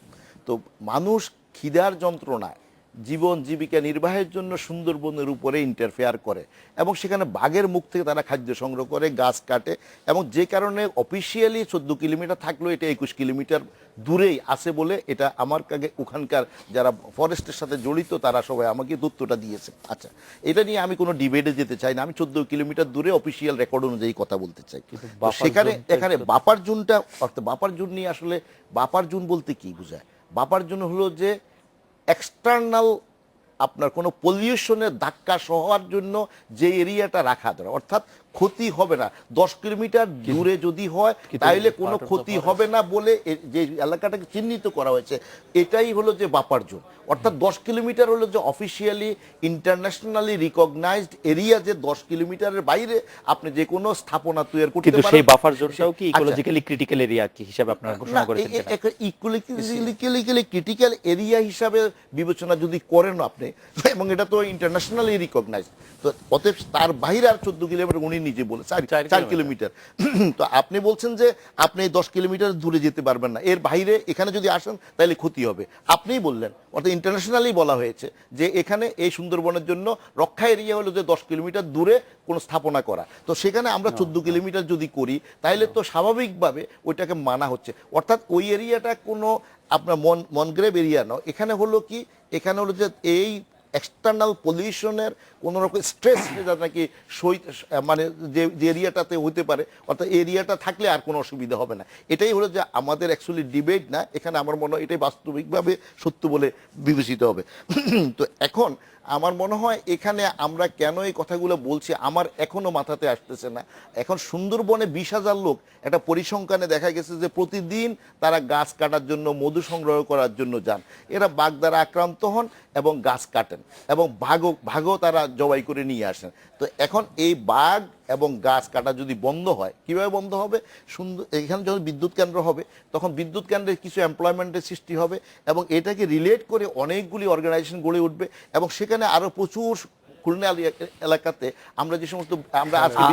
B: তো মানুষ খিদার যন্ত্রণায় জীবন জীবিকা নির্বাহের জন্য সুন্দরবনের উপরে ইন্টারফেয়ার করে এবং সেখানে বাঘের মুখ থেকে তারা খাদ্য সংগ্রহ করে, গাছ কাটে, এবং যে কারণে অফিসিয়ালি 14 কিলোমিটার থাকলেও এটা 21 কিলোমিটার দূরেই আছে বলে এটা আমার কাছে ওখানকার যারা ফরেস্টের সাথে জড়িত তারা সবাই আমাকে তথ্যটা দিয়েছে। আচ্ছা, এটা নিয়ে আমি কোনো ডিবেটে যেতে চাই না, আমি 14 কিলোমিটার দূরে অফিসিয়াল রেকর্ড অনুযায়ী কথা বলতে চাই। তো সেখানে এখানে বাপার জোনটা, অর্থাৎ বাপার জোন নিয়ে আসলে বাপার জোন বলতে কি বোঝায়? বাপার জোন হলো যে এক্সটার্নাল আপনার কোনো পলিউশনের ধাক্কা সহার জন্য যে এরিয়াটা রাখা দরকার, অর্থাৎ ক্ষতি হবে না। 10 কিলোমিটার দূরে যদি হয় তাহলে কোনো ক্ষতি হবে না বলে যে এলাকাটাকে চিহ্নিত করা হয়েছে, এটাই হলো যে বাপার জোন। অর্থাৎ 10 কিলোমিটার হলো যে অফিসিয়ালি ইন্টারন্যাশনালি রিকগনাইজড এরিয়া, যে 10 কিলোমিটারের বাইরে আপনি যে কোনো স্থাপনা তৈরি করতে পারেন।
A: কিন্তু সেই বাফার জোনটাও কি ইকোলজিক্যালি ক্রিটিক্যাল এরিয়া কি হিসাবে আপনারা ঘোষণা করেছেন কিনা?
B: ইকোলজিক্যালি ক্রিটিক্যাল এরিয়া হিসাবে বিবেচনা যদি করেন আপনি, এবং এটা তো ইন্টারন্যাশনালি রিকগনাইজড, তো অতএব তার বাইরে আর 14 কিলোমিটার উনি নিজে বলে 4 কিলোমিটার। তো আপনি বলছেন যে আপনি 10 কিলোমিটার দূরে যেতে পারবেন না, এর বাইরে এখানে যদি আসেন তাহলে ক্ষতি হবে। আপনিই বললেন, অর্থাৎ ইন্টারন্যাশনালি বলা হয়েছে যে এখানে এই সুন্দরবনের জন্য রক্ষা এরিয়া হলো যে 10 কিলোমিটার দূরে কোনো স্থাপনা করা। তো সেখানে আমরা 14 কিলোমিটার যদি করি তাহলে তো স্বাভাবিকভাবে ওইটাকে মানা হচ্ছে, অর্থাৎ ওই এরিয়াটা কোনো আপনার মনগ্রেভ এরিয়া নয়। এখানে হলো কি, এখানে হলো যে এই এক্সটার্নাল পলিউশনের কোনো রকম স্ট্রেস নাকি মানে যে এরিয়াটাতে হতে পারে, অর্থাৎ এরিয়াটা থাকলে আর কোনো অসুবিধা হবে না। এটাই হলো যে আমাদের অ্যাকচুয়ালি ডিবেট না, এখানে আমার মনে হয় এটাই বাস্তবিকভাবে সত্য বলে বিবেচিত হবে। তো এখন আমার মনে হয় এখানে আমরা কেন এই কথাগুলো বলছি আমার এখনো মাথাতে আসতেছে না। এখন সুন্দরবনে 20,000 লোক, একটা পরিসংখ্যানে দেখা গেছে যে প্রতিদিন তারা গাছ কাটার জন্য, মধু সংগ্রহ করার জন্য যান। এরা বাঘ দ্বারা আক্রান্ত হন এবং গাছ কাটেন, এবং ভাগও তারা জবাই করে নিয়ে আসেন। তো এখন এই বাঘ এবং গাছ কাটা যদি বন্ধ হয়, কিভাবে বন্ধ হবে? এখানে যখন বিদ্যুৎ কেন্দ্র হবে তখন বিদ্যুৎ কেন্দ্রের কিছু এমপ্লয়মেন্টের সৃষ্টি হবে, এবং এটাকে রিলেট করে অনেকগুলি অর্গানাইজেশন গড়ে উঠবে, এবং সেখানে আরো প্রচুর খুলনা এলাকাতে আমরা যে সমস্ত আমরা আজকে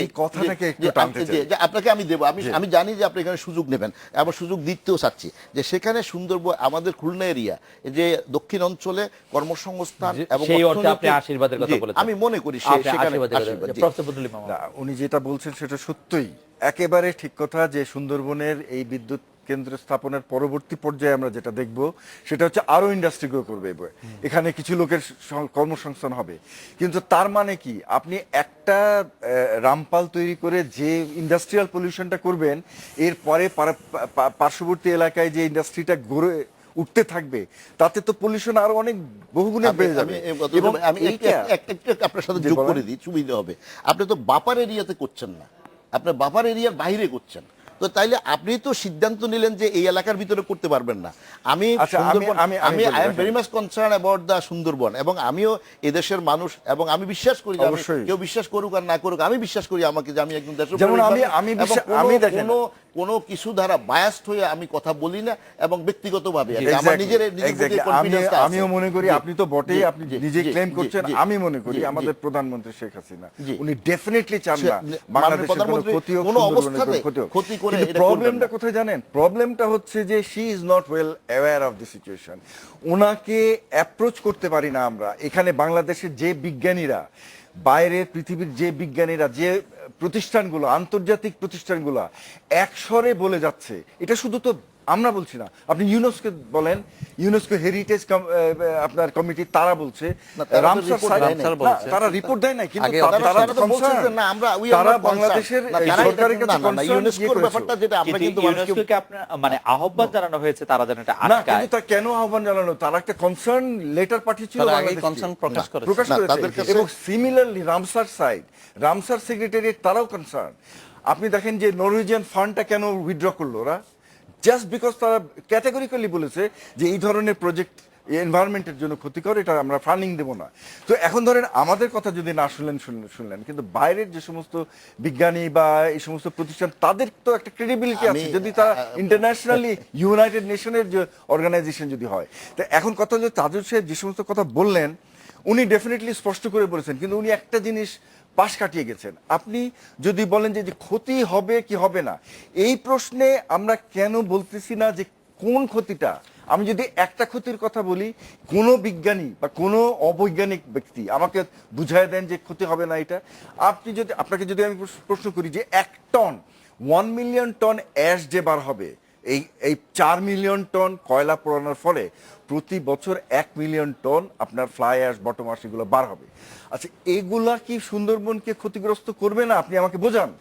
C: এই কথাটাকে একটু টানতে চাই।
B: আপনাকে আমি দেবো, আমি জানি যে আপনি এখানে সুযোগ নেবেন, আবার সুযোগ দিতেও চাচ্ছি যে সেখানে সুন্দরবন আমাদের খুলনা এরিয়া যে দক্ষিণ অঞ্চলে কর্মসংস্থান এবং
A: সেই অর্থে আপনি আশীর্বাদের কথা বলেছেন,
B: আমি মনে করি সেখানে
C: উনি যেটা বলছেন সেটা সত্যই একেবারে ঠিক কথা, যে সুন্দরবনের এই বিদ্যুৎ কেন্দ্র স্থাপনের পরবর্তী পর্যায়ে আমরা যেটা দেখব সেটা হচ্ছে আরো ইন্ডাস্ট্রি গ্রো করবে, এখানে কিছু লোকের কর্মসংস্থান হবে। কিন্তু তার মানে কি, আপনি একটা রামপাল তৈরি করে যে ইন্ডাস্ট্রিয়াল পলিউশনটা করবেন, এরপরে পার্শ্ববর্তী এলাকায় যে ইন্ডাস্ট্রিটা গড়ে উঠতে থাকবে, তাতে তো পলিউশন আরো অনেক বহুগুণে বেড়ে যাবে।
B: এবং আমি আপনার সাথে যোগ করে দিই, সুবিধা হবে। আপনি তো বাপার এরিয়াতে করছেন না, আপনি বাপার এরিয়ার বাইরে করছেন। তো তাইলে আপনি তো সিদ্ধান্ত নিলেন যে এই এলাকার ভিতরে করতে পারবেন না। আমি I am very much concern about the Sundarban, এবং আমিও এদেশের মানুষ, এবং আমি বিশ্বাস করি, কেউ বিশ্বাস করুক আর না করুক, আমি বিশ্বাস করি আমাকে যে আমি একজন দেশের,
C: যেমন আমি
B: কোনো কিছু দ্বারা বায়াসড হয়ে আমি কথা বলি না, এবং ব্যক্তিগতভাবে আমার নিজের
C: আমিও মনে করি, আপনি তো বটেই, আপনি নিজে ক্লেম করছেন, আমি মনে করি আমাদের প্রধানমন্ত্রী শেখ হাসিনা উনি ডেফিনেটলি চান না বাংলাদেশের কোনো ক্ষতি হোক, সুন্দরবনের ক্ষতি হোক। প্রবলেমটা কোথায় জানেন? প্রবলেমটা হচ্ছে যে she is not well aware of the situation. ওনাকে অ্যাপ্রোচ করতে পারি না আমরা। এখানে বাংলাদেশের যে বিজ্ঞানীরা, বাইরের পৃথিবীর যে বিজ্ঞানীরা, যে প্রতিষ্ঠানগুলো, আন্তর্জাতিক প্রতিষ্ঠানগুলো একস্বরে বলে যাচ্ছে, এটা শুধু তো আমরা বলছি না, আপনি ইউনেস্কো বলেন, ইউনেস্কো হেরিটেজ আপনার কমিটি তারা বলছে, তারা রিপোর্ট দেয় না, কিন্তু তারা বাংলাদেশের সরকারের কাছে
A: ব্যাপারটা যেটা আমরা কিন্তু ইউনেস্কোকে মানে আহ্বান জানানো হয়েছে তারা যেন এটা আটকায়।
C: কিন্তু তা কেন আহ্বান জানানো? তারা একটা কনসার্ন লেটার পাঠিয়েছিল,
D: কনসার্ন প্রকাশ
C: করেছে, এবং সিমিলারলি রামসার সেক্রেটারিয়েট তারাও কনসার্ন। আপনি দেখেন যে নরওয়েজিয়ান ফান্ডটা কেন উইথড্র করলো ওরা? জাস্ট বিকজ তারা ক্যাটাগরিক্যালি বলেছে যে এই ধরনের প্রজেক্ট এনভায়রনমেন্টের জন্য ক্ষতিকর, এটা আমরা ফান্ডিং দেবো না। তো এখন ধরেন আমাদের কথা যদি না শুনলেন, কিন্তু বাইরের যে সমস্ত বিজ্ঞানী বা এই সমস্ত প্রতিষ্ঠান, তাদের তো একটা ক্রেডিবিলিটি আছে, যদি তারা ইন্টারন্যাশনালি ইউনাইটেড নেশনের যে অর্গানাইজেশন যদি হয়। তো এখন কথা হচ্ছে তাজুল সাহেব যে সমস্ত কথা বললেন, উনি ডেফিনেটলি স্পষ্ট করে বলেছেন, কিন্তু উনি একটা জিনিস পাশ কাটিয়ে গেছেন। আপনি যদি বলেন যে ক্ষতি হবে কি হবে না, এই প্রশ্নে আমরা কেন বলতেছি না যে কোন ক্ষতিটা আমি যদি একটা ক্ষতির কথা বলি, কোনো বিজ্ঞানী বা কোনো অবৈজ্ঞানিক ব্যক্তি আমাকে বুঝায় দেন যে ক্ষতি হবে না এটা। আপনাকে যদি আমি প্রশ্ন করি যে 1 টন 1 মিলিয়ন টন অ্যাশ যে বার হবে, এই 4 মিলিয়ন টন কয়লা পোড়ানোর ফলে প্রতি বছর 1 মিলিয়ন টন আপনার ফ্লাই অ্যাশ, বটম অ্যাশ এগুলো বার হবে। আচ্ছা, এগুলা কি সুন্দরবনকে ক্ষতিগ্রস্ত করবে না? আপনি আমাকে বোঝান।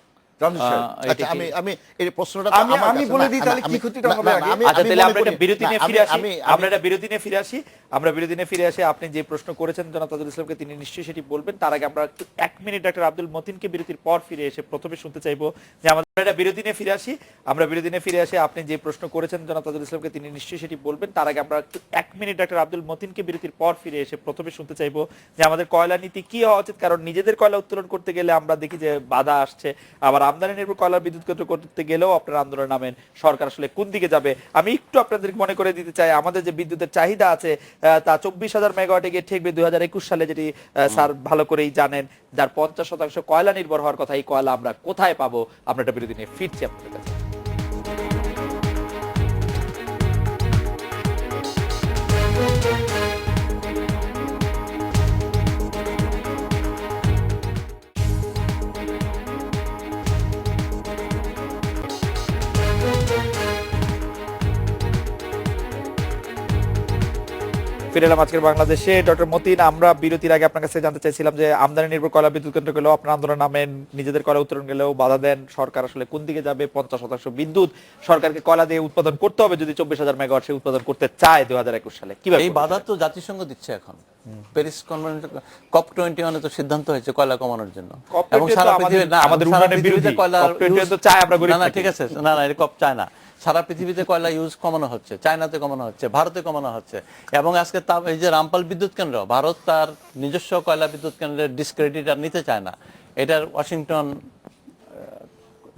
B: আচ্ছা, আমি এই প্রশ্নটা
C: আমি বলে দিই তাহলে কি ক্ষতিটা হবে আগে।
A: আচ্ছা, তাহলে আমরা একটা বিরতি নিয়ে ফিরে আসি। আমরা একটা বিরতি নিয়ে ফিরে আসি। আমরা বিরতি নিয়ে ফিরে আসি। আপনি যে প্রশ্ন করেছেন জনাব তাজুল ইসলামকে, তিনি নিশ্চয়ই সেটি বলবেন। তার আগে আমরা একটু 1 মিনিট ডক্টর আব্দুল মতিনকে বিরতির পর ফিরে এসে প্রথমে শুনতে চাইবো যে আমাদের একটা বিরতি নিয়ে ফিরে আসি। আমরা বিরতি নিয়ে ফিরে আসি। আপনি যে প্রশ্ন করেছেন জনাব তাজুল ইসলামকে, তিনি নিশ্চয়ই সেটি বলবেন। তার আগে আমরা একটু 1 মিনিট ডক্টর আব্দুল মতিনকে বিরতির পর ফিরে এসে প্রথমে শুনতে চাইবো যে আমাদের কয়লা নীতি কি হওয়া উচিত। কারণ নিজেদের কয়লা উত্তোলন করতে গেলে আমরা দেখি যে বাধা আসছে, আবার আমদানি নির্ভর কয়লা বিদ্যুৎ কেন্দ্র করতে গেলেও আপনারা আন্দোলন নামেন। সরকার আসলে কোন দিকে যাবে? আমি একটু আপনাদের মনে করে দিতে চাই, আমাদের যে বিদ্যুতের চাহিদা আছে তা 24,000 মেগাওয়াটে গিয়ে ঠেকবে 2021 সালে, যেটি স্যার ভালো করেই জানেন। যার 50% কয়লা নির্ভর হওয়ার কথা, এই কয়লা আমরা কোথায় পাবো? আমরা একটা বিরতি নিয়ে ফিরছি আপনাদের কাছে। ফিরে এলাম আজকের বাংলাদেশে। ডক্টর মতিন, আমরা বিরতির আগে আপনার কাছে জানতে চাইছিলাম যে আমদানি নির্ভর কয়লা বিদ্যুৎ কেন্দ্র গেলেও আপনার আন্দোলন নামেন, নিজেদের কয়লা উত্তোলন গেলেও বাধা দেন। সরকার আসলে কোন দিকে যাবে? 50% বিদ্যুৎ সরকারকে কয়লা দিয়ে উৎপাদন করতে হবে যদি 24,000 মেগাওয়াট সে উৎপাদন করতে চায় 2021 সালে। কিভাবে
D: এই বাধা তো জাতিসংঘ দিচ্ছে এখন। প্যারিস কনভেনশন COP21 তো সিদ্ধান্ত হয়েছে কয়লা কমানোর জন্য। এবং সারা পৃথিবীতে
A: আমাদের উন্নয়নের বিরোধী
D: কয়লা
A: COP21 তো চায় আমরা গরিব।
D: না, ঠিক আছে, না না, এটা COP চায় না। সারা পৃথিবীতে কয়লা ইউজ কমানো হচ্ছে, চায়নাতে কমানো হচ্ছে, ভারতে কমানো হচ্ছে। এবং আজকে এই যে রামপাল বিদ্যুৎ কেন্দ্র, ভারত তার নিজস্ব কয়লা বিদ্যুৎ কেন্দ্রের ডিসক্রেডিট আর নিতে চায় না। এটার ওয়াশিংটন,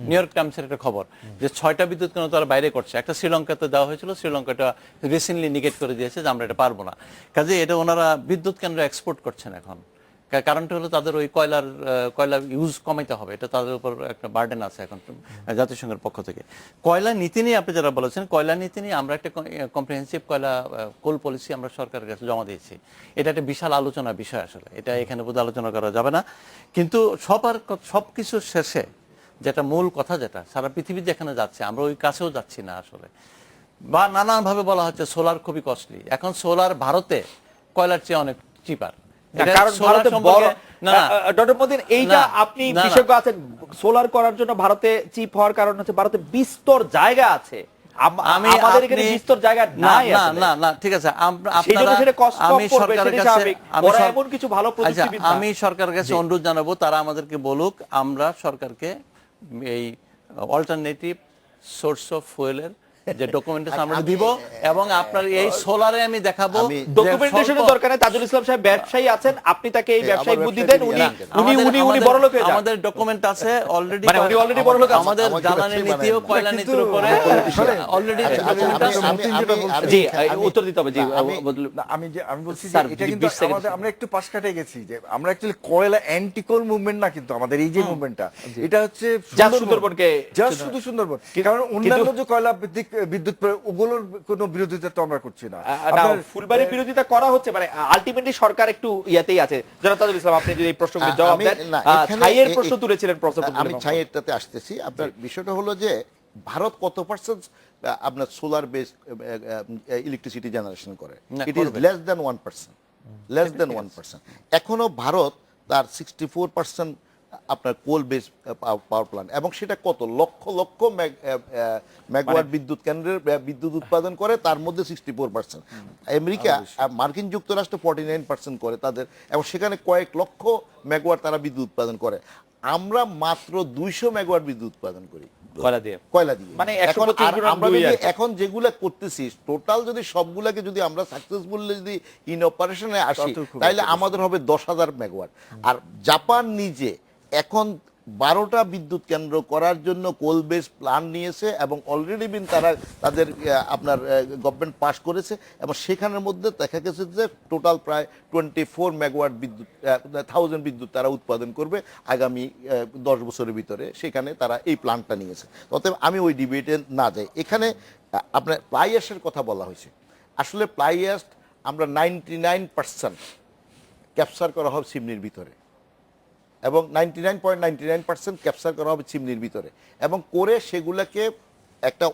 D: নিউ ইয়র্ক টাইমসের একটা খবর যে 6টা বিদ্যুৎ কেন্দ্র তারা বাইরে করছে। একটা শ্রীলঙ্কাতে দেওয়া হয়েছিল, শ্রীলঙ্কাটা রিসেন্টলি নিগেট করে দিয়েছে যে আমরা এটা পারবো না। কাজে এটা ওনারা বিদ্যুৎ কেন্দ্র এক্সপোর্ট করছেন এখন। কারণটা হলো তাদের ওই কয়লা ইউজ কমাইতে হবে, এটা তাদের উপর একটা বার্ডেন আছে এখন জাতিসংঘের পক্ষ থেকে। কয়লা নীতি নিয়ে আপনি যারা বলেছেন, কয়লা নীতি নিয়ে আমরা একটা কম্প্রিহেন্সিভ কোল পলিসি আমরা সরকারের কাছে জমা দিয়েছি। এটা একটা বিশাল আলোচনার বিষয়, আসলে এটা এখানে বোধহয় আলোচনা করা যাবে না। কিন্তু সবকিছু শেষে যেটা মূল কথা, যেটা সারা পৃথিবী যেখানে যাচ্ছে আমরা ওই কাছেও যাচ্ছি না আসলে। বা নানানভাবে বলা হচ্ছে সোলার খুবই কস্টলি। এখন সোলার ভারতে কয়লার চেয়ে অনেক চিপার।
A: আপনি বিশেষজ্ঞ আছেন, সোলার করার জন্য ভারতে চিপ হওয়ার কারণ হচ্ছে ভারতে বিস্তর জায়গা আছে। আমাদের এখানে বিস্তর জায়গা নাই।
D: না, ঠিক আছে, আমি সরকারের কাছে অনুরোধ জানাবো তারা আমাদেরকে বলুক, আমরা সরকারকে এই অল্টারনেটিভ সোর্স অফ ফুয়েলের যে ডকুমেন্টেশন আমরা দিব, এবং আপনার এই সোলারে আমি দেখাবো।
A: ডকুমেন্টেশনের দরকার নেই, তাজুল ইসলাম সাহেব ব্যবসায়ী আছেন, আপনি তাকে এই ব্যবসায়িক বুদ্ধি দেন, উনি বড়লোক হয়ে যান।
D: আমাদের ডকুমেন্ট আছে অলরেডি,
A: মানে উনি অলরেডি বড়লোক।
D: আমাদের জ্বালানি নীতি ও কয়লা নীতির উপরে অলরেডি ডকুমেন্ট আছে।
A: জি, উত্তর দিতে হবে। জি,
C: আমি বলছি যে এটা কিন্তু আমরা একটু পাশ কাটে গেছি, যে আমরা অ্যাকচুয়ালি কয়লা অ্যান্টি কোল মুভমেন্ট না, কিন্তু আমাদের এই যে মুভমেন্টটা, এটা হচ্ছে
A: সুন্দরবনকে
C: জাস্ট শুধু সুন্দরবন। কারণ অন্যান্য যে কয়লা বিদ্যুৎ ওগুলোর কোনো বিরোধিতা তো আমরা করছি না।
A: ফুলবাড়ির বিরোধিতা করা হচ্ছে, মানে আলটিমেটলি সরকার একটু ইয়াতেই আছে। জনাব তাজুল ইসলাম, আপনি যদি এই প্রশ্নগুলো জবাব দেন। ছাইয়ের প্রশ্ন তুলেছিলেন,
B: আমি ছাইয়েরটাতে আসতেছি। আপনার বিষয়টা হলো যে ভারত কত পার্সেন্ট আপনার সোলার বেস ইলেকট্রিসিটি জেনারেশন করে? It is less than 1%, less than 1%। এখনো ভারত তার 64% আপনার কোল বেস পাওয়ার প্ল্যান্ট, এবং সেটা কত লক্ষ লক্ষ মেগাওয়াট বিদ্যুৎ কেন্দ্রের বিদ্যুৎ উৎপাদন করে, তার মধ্যে 64%। আমেরিকা, মার্কিন যুক্তরাষ্ট্র 49% করে তাদের, এবং সেখানে কয়েক লক্ষ মেগাওয়াট তারা বিদ্যুৎ উৎপাদন করে। আমরা মাত্র 200 মেগাওয়াট বিদ্যুৎ উৎপাদন করি কয়লা দিয়ে।
A: মানে
B: আমরা এখন যেগুলা করতেছি টোটাল, যদি সবগুলাকে যদি আমরা সাকসেসফুলি যদি ইন অপারেশনে আসি, তাহলে আমাদের হবে 10,000 মেগাওয়াট। আর জাপান নিজে এখন 12টা বিদ্যুৎ কেন্দ্র করার জন্য কোল বেস প্ল্যান নিয়েছে, এবং অলরেডি তারা তাদের আপনার গভর্নমেন্ট পাস করেছে, এবং সেখানের মধ্যে দেখা গেছে যে টোটাল প্রায় 24 মেগাওয়াট বিদ্যুৎ 1000 বিদ্যুৎ তারা উৎপাদন করবে আগামী 10 বছরের ভিতরে। সেখানে তারা এই প্ল্যানটা নিয়েছে। অতএব আমি ওই ডিবেটে না যাই। এখানে আপনার ফ্লাই অ্যাশের কথা বলা হয়েছে। আসলে ফ্লাই অ্যাশ আমরা 99% ক্যাপচার করা হবে চিমনির ভিতরে, এবং 99.99% ক্যাপচার করা হবে চিমনির ভিতরে, এবং করে সেগুলোকে একটা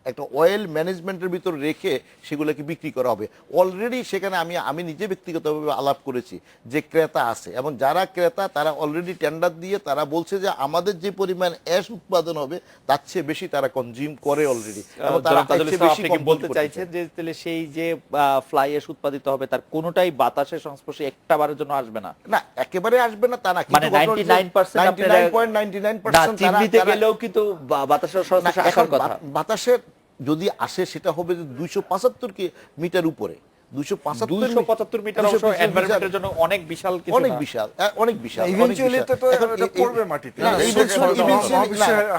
B: একটা অয়েল ম্যানেজমেন্টের ভিতর রেখে সেগুলোকে বিক্রি করা হবে। অলরেডি সেখানে আমি নিজে ব্যক্তিগতভাবে আলাপ করেছি যে ক্রেতা আছে, এবং যারা ক্রেতা তারা অলরেডি টেন্ডার দিয়ে তারা বলছে যে আমাদের যে পরিমাণ অ্যাশ উৎপাদন হবে তার চেয়ে বেশি তারা কনজিউম করে অলরেডি, এবং তারা
A: জনাব তাজুল
B: এর চেয়ে
A: ইসলাম,
B: বেশি
A: আপনি কি
B: consume
A: বলতে
B: করতে
A: চাইছেন যে তাহলে সেই যে ফ্লাই অ্যাশ উৎপাদিত হবে তার কোনোটাই বাতাসের সংস্পর্শে একটা বারের জন্য আসবে না?
B: না, একেবারে আসবে না তা না,
A: মানে 99% আপনারা
B: 99.99%
A: না, চিমনিতে গেলেও কিন্তু বাতাসের সংস্পর্শে আসার কথা।
B: বাতাসের যদি আসে সেটা হবে যে 275 মিটার উপরে,
A: 275 মিটার অবশ্য এনভায়রনমেন্টের জন্য অনেক বিশাল কিছু
B: অনেক
A: না।
B: বিশাল, অনেক বিশাল, অনেক
C: Eventually
B: বিশাল।
C: তো
B: এখন
C: এটা পড়বে মাটিতে।
B: না,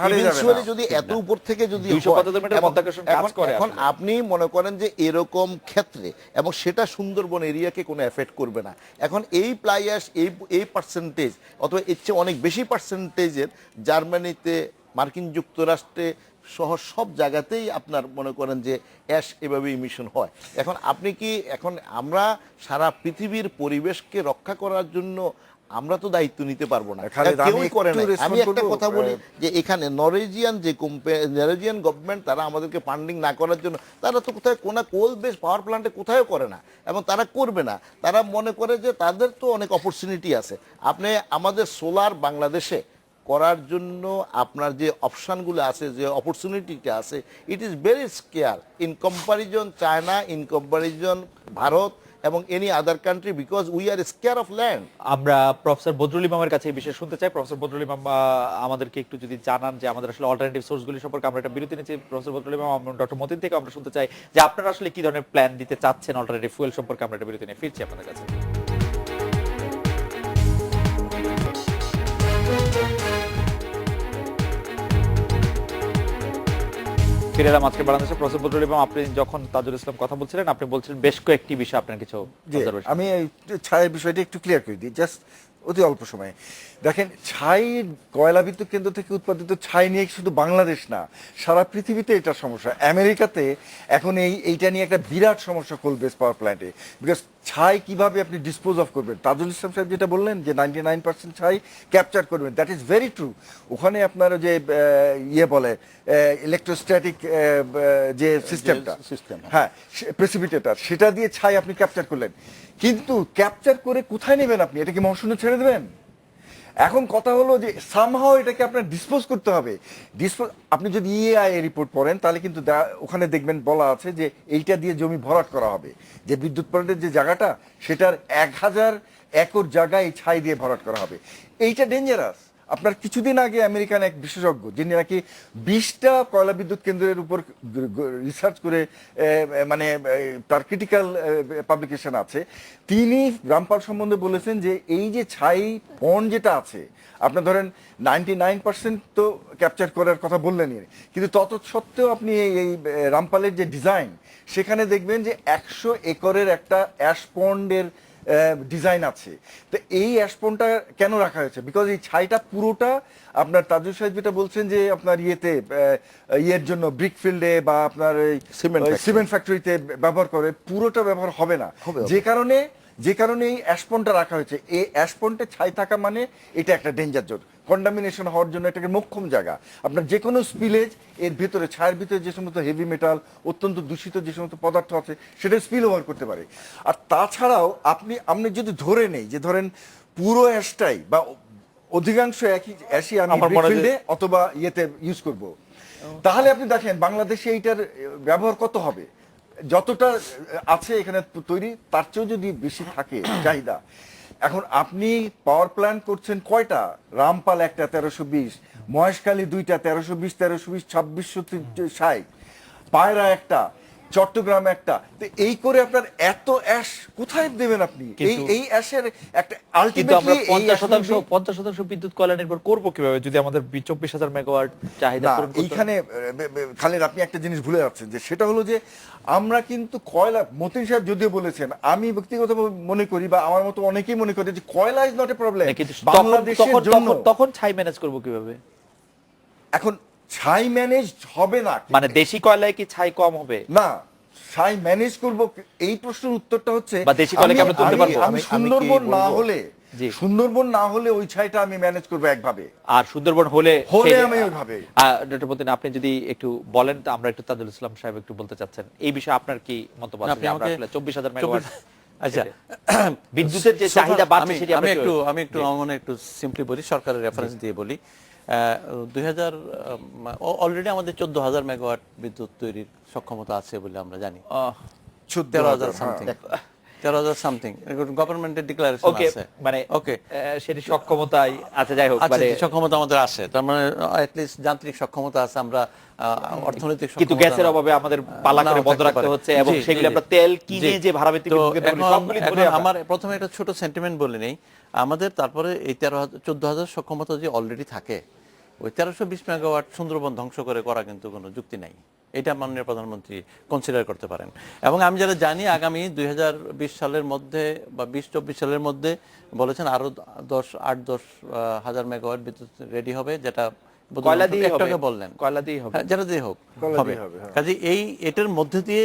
C: হারিয়ে যাবে
B: eventually
C: না।
B: যদি এত উপর থেকে যদি
A: 275 মিটার
B: এবং
A: মধ্যাকর্ষণ কাজ করে
B: এখন
A: আসলে।
B: আপনি মনে করেন যে এরকম ক্ষেত্রে, এবং সেটা সুন্দরবন এরিয়াকে কোনো এফেক্ট করবে না। এখন এই ফ্লাই অ্যাশ এই পার্সেন্টেজ অথবা এর চেয়ে অনেক বেশি পার্সেন্টেজের জার্মানিতে, মার্কিন যুক্তরাষ্ট্রে সহ সব জায়গাতেই আপনার মনে করেন যে অ্যাশ এভাবে ইমিশন হয়। এখন আমরা সারা পৃথিবীর পরিবেশকে রক্ষা করার জন্য আমরা তো দায়িত্ব নিতে পারবো না,
C: খালিদ, আমি
B: কেউই করে না।
C: একটু respond
B: আমি একটা
C: করবো?
B: কথা বলি যে এখানে নরওয়েজিয়ান গভর্নমেন্ট তারা আমাদেরকে ফান্ডিং না করার জন্য তারা তো কোথায় কোন কোল বেস পাওয়ার প্ল্যান্টে কোথাও করে না, এবং তারা করবে না। তারা মনে করে যে তাদের তো অনেক অপরচুনিটি আছে। আপনি আমাদের সোলার বাংলাদেশে করার জন্য আপনার যে অপশনগুলো আছে, যে অপরচুনিটিটা আছে, it is very scare in comparison China, in comparison Bharat এবং any other country, because we are scare of land.
A: আমরা প্রফেসর বদরুল ইমামের কাছে এই বিষয়ে শুনতে চাই। প্রফেসর বদরুল ইমাম আমাদেরকে একটু যদি জানান যে আমাদের আসলে অল্টারনেটিভ সোর্সগুলি সম্পর্কে। আমরা একটা বিরতি নিচ্ছি। প্রফেসর বদরুল ইমাম, ডক্টর মতিন থেকে আমরা শুনতে চাই যে আপনারা আসলে কি ধরনের প্ল্যান দিতে চাচ্ছেন অল্টারনেটিভ ফুয়েল সম্পর্কে। আমরা একটা বিরতি নিয়ে ফিরছি আপনাদের কাছে। ফিরে এলাম আজকে বাংলাদেশে। প্রফেসর বদরুল ইমাম, আপনি যখন তাজুল ইসলাম কথা বলছিলেন আপনি বলছিলেন বেশ কয়েকটি বিষয় আপনার কিছু
C: জি,
A: observation।
C: আমি এই ছায়ের বিষয়টা একটু ক্লিয়ার করে দিই, জাস্ট অতি অল্প সময়ে। দেখেন, ছাই কয়লা বিদ্যুৎ কেন্দ্র থেকে উৎপাদিত ছাই নিয়ে শুধু বাংলাদেশ না, সারা পৃথিবীতে এটা সমস্যা। আমেরিকাতে এখন এইটা নিয়ে একটা বিরাট সমস্যা কোল বেস পাওয়ার প্ল্যান্টে, বিকজ ছাই কিভাবে আপনি ডিসপোজ অফ করবেন। তাজুল ইসলাম সাহেব যেটা বললেন যে 99% ছাই ক্যাপচার করবেন, দ্যাট ইজ ভেরি ট্রু। ওখানে আপনার যে বলে ইলেকট্রোস্ট্যাটিক যে সিস্টেমটা,
B: system,
C: হ্যাঁ, প্রেসিপিটেটর, সেটা দিয়ে ছাই আপনি ক্যাপচার করলেন, কিন্তু ক্যাপচার করে কোথায় নেবেন আপনি? এটা কি মৌসুমে ছেড়ে দেবেন? এখন কথা হলো যে সামহাও এটাকে আপনার ডিসপোজ করতে হবে। আপনি যদি ইএআই রিপোর্ট পড়েন তাহলে কিন্তু ওখানে দেখবেন বলা আছে যে এইটা দিয়ে জমি ভরাট করা হবে, যে বিদ্যুৎ প্ল্যান্টের যে জায়গাটা সেটার 1000 একর জায়গায় ছাই দিয়ে ভরাট করা হবে। এইটা ডেঞ্জারাস। আপনার কিছুদিন আগে আমেরিকান এক বিশেষজ্ঞ, যিনি নাকি 20টা কয়লা বিদ্যুৎ কেন্দ্রের উপর রিসার্চ করে মানে তার ক্রিটিক্যাল পাবলিকেশন আছে, তিনি রামপাল সম্বন্ধে বলেছেন যে এই যে ছাই পন্ড যেটা আছে, আপনার ধরেন 99% তো ক্যাপচার করার কথা বললেনই, কিন্তু তত সত্ত্বেও আপনি এই রামপালের যে ডিজাইন, সেখানে দেখবেন যে 100 একরের একটা অ্যাশ পন্ডের ডিজাইন আছে। তো এই অ্যাশপনটা কেন রাখা হয়েছে? বিকজ এই ছাইটা পুরোটা আপনার তাজুল সাহেব যেটা বলছেন যে আপনার ইয়ের জন্য ব্রিক ফিল্ডে বা আপনার সিমেন্ট ফ্যাক্টরিতে ব্যবহার করে, পুরোটা ব্যবহার হবে না। যে কারণে এই অ্যাশপনটা রাখা হয়েছে। এই অ্যাশপনটা ছাই থাকা মানে এটা একটা ডেঞ্জার জোন, কন্টামিনেশন হওয়ার জন্য এটাকে মোক্ষম জায়গা। আপনার যে কোনো স্পিলেজ এর ভিতরে, ছায়ের ভিতরে যে সমস্ত হেভি মেটাল, অত্যন্ত দূষিত যে সমস্ত পদার্থ আছে, সেটা স্পিল ওভার করতে পারে। আর তাছাড়াও আপনি যদি ধরে নেই যে ধরেন পুরো অ্যাশটাই বা অধিকাংশ অ্যাশই আমি ফিল্ডে অথবা ইউজ করব, তাহলে আপনি দেখেন বাংলাদেশে এইটার ব্যবহার কত হবে। যতটা আছে এখানে তৈরি, তার চেয়েও যদি বেশি থাকে চাহিদা। এখন আপনি পাওয়ার প্ল্যান্ট করছেন কয়টা? রামপাল একটা 1320, মহেশখালী 2টা 1320, 2660, পায়রা একটা, চট্টগ্রাম একটা। তো এই করে আপনার এত অ্যাশ কোথায় দেবেন আপনি? এই অ্যাশের একটা আলটিমেটলি
A: 50% বিদ্যুৎ কয়লা নির্ভর করব কিভাবে যদি আমাদের 24,000 মেগাওয়াট চাহিদা পূরণ করতে?
C: এইখানে খালিদ, আপনি একটা জিনিস ভুলে যাচ্ছেন, যে সেটা হলো যে আমরা কিন্তু কয়লা, মতিন সাহেব যদিও বলেছেন, আমি ব্যক্তিগত মনে করি বা আমার মতো অনেকেই মনে করে যে কয়লা ইজ নট এ প্রবলেম বাংলাদেশের জন্য।
A: তখন ছাই ম্যানেজ করব কিভাবে?
C: এখন ছাই ম্যানেজ হবে না,
A: মানে দেশি কয়লায় কি ছাই কম হবে?
C: না, ম্যানেজ করব, এই প্রশ্নের উত্তরটা হচ্ছে
A: বা দেশি কয়লাকে আমরা তুলতে পারবো?
C: আমি সুন্দরবন
B: কি
C: না
B: বলবো?
C: হলে,
A: জি।
C: সুন্দরবন না হলে ওই ছাইটা আমি ম্যানেজ করবো একভাবে,
A: আর সুন্দরবন হলে
C: আমি ওইভাবে।
A: ডক্টর মতিন, আপনি যদি একটু বলেন, তো আমরা একটু তাজুল ইসলাম সাহেব একটু বলতে চাচ্ছেন এই বিষয়ে আপনার কি মন্তব্য আছে?
D: আপনি
A: যে আমরা
D: আমাকে
A: আসলে 24,000 মেগাওয়াট
D: আচ্ছা
A: বিদ্যুতের যে চাহিদা বাড়ছে সেটি আমরা
D: আমি একটু মানে একটু সিম্পলি বলি, সরকারের রেফারেন্স দিয়ে বলি। 2000 অলরেডি আমাদের 14,000 মেগাওয়াট বিদ্যুৎ তৈরির সক্ষমতা আছে বলে আমরা জানি। 13,000 সামথিং, 13,000 সামথিং গভর্নমেন্টের ডিক্লারেশন
A: ওকে,
D: আছে।
A: মানে
D: ওকে,
A: সেটি সক্ষমতায় আছে, যাই হোক,
D: আচ্ছা,
A: মানে
D: সক্ষমতা আমাদের আছে, তার মানে অ্যাট লিস্ট যান্ত্রিক সক্ষমতা আছে। আমরা অর্থনৈতিক
A: কিন্তু গ্যাসের অভাবে আমাদের পালা করে বন্ধ রাখতে হচ্ছে, এবং সেগুলো আমরা তেল কিনে যে ভাড়াভিত্তিক বিদ্যুৎ কেন্দ্র করি, সবগুলি ধরে আমরা-
D: আমার প্রথমে একটা ছোট সেন্টিমেন্ট বলে নেই। আমাদের তারপরে এই 14,000 সক্ষমতা যে অলরেডি থাকে, ওই 1320 মেগাওয়াট সুন্দরবন ধ্বংস করে করা কিন্তু কোনো যুক্তি নাই। এটা মাননীয় প্রধানমন্ত্রী কনসিডার করতে পারেন। এবং আমি যারা জানি আগামী 2020 সালের মধ্যে বা 2024 সালের মধ্যে বলেছেন আরো 8-10 হাজার মেগাওয়াট বিদ্যুৎ রেডি হবে, যেটা
A: কয়লা দিয়ে
D: একটু
A: হবে,
D: আগে বললেন।
A: কয়লা দিয়ে হবে।
D: হ্যাঁ, যেটা দিয়ে হোক হবে। কাজে এটার মধ্যে দিয়ে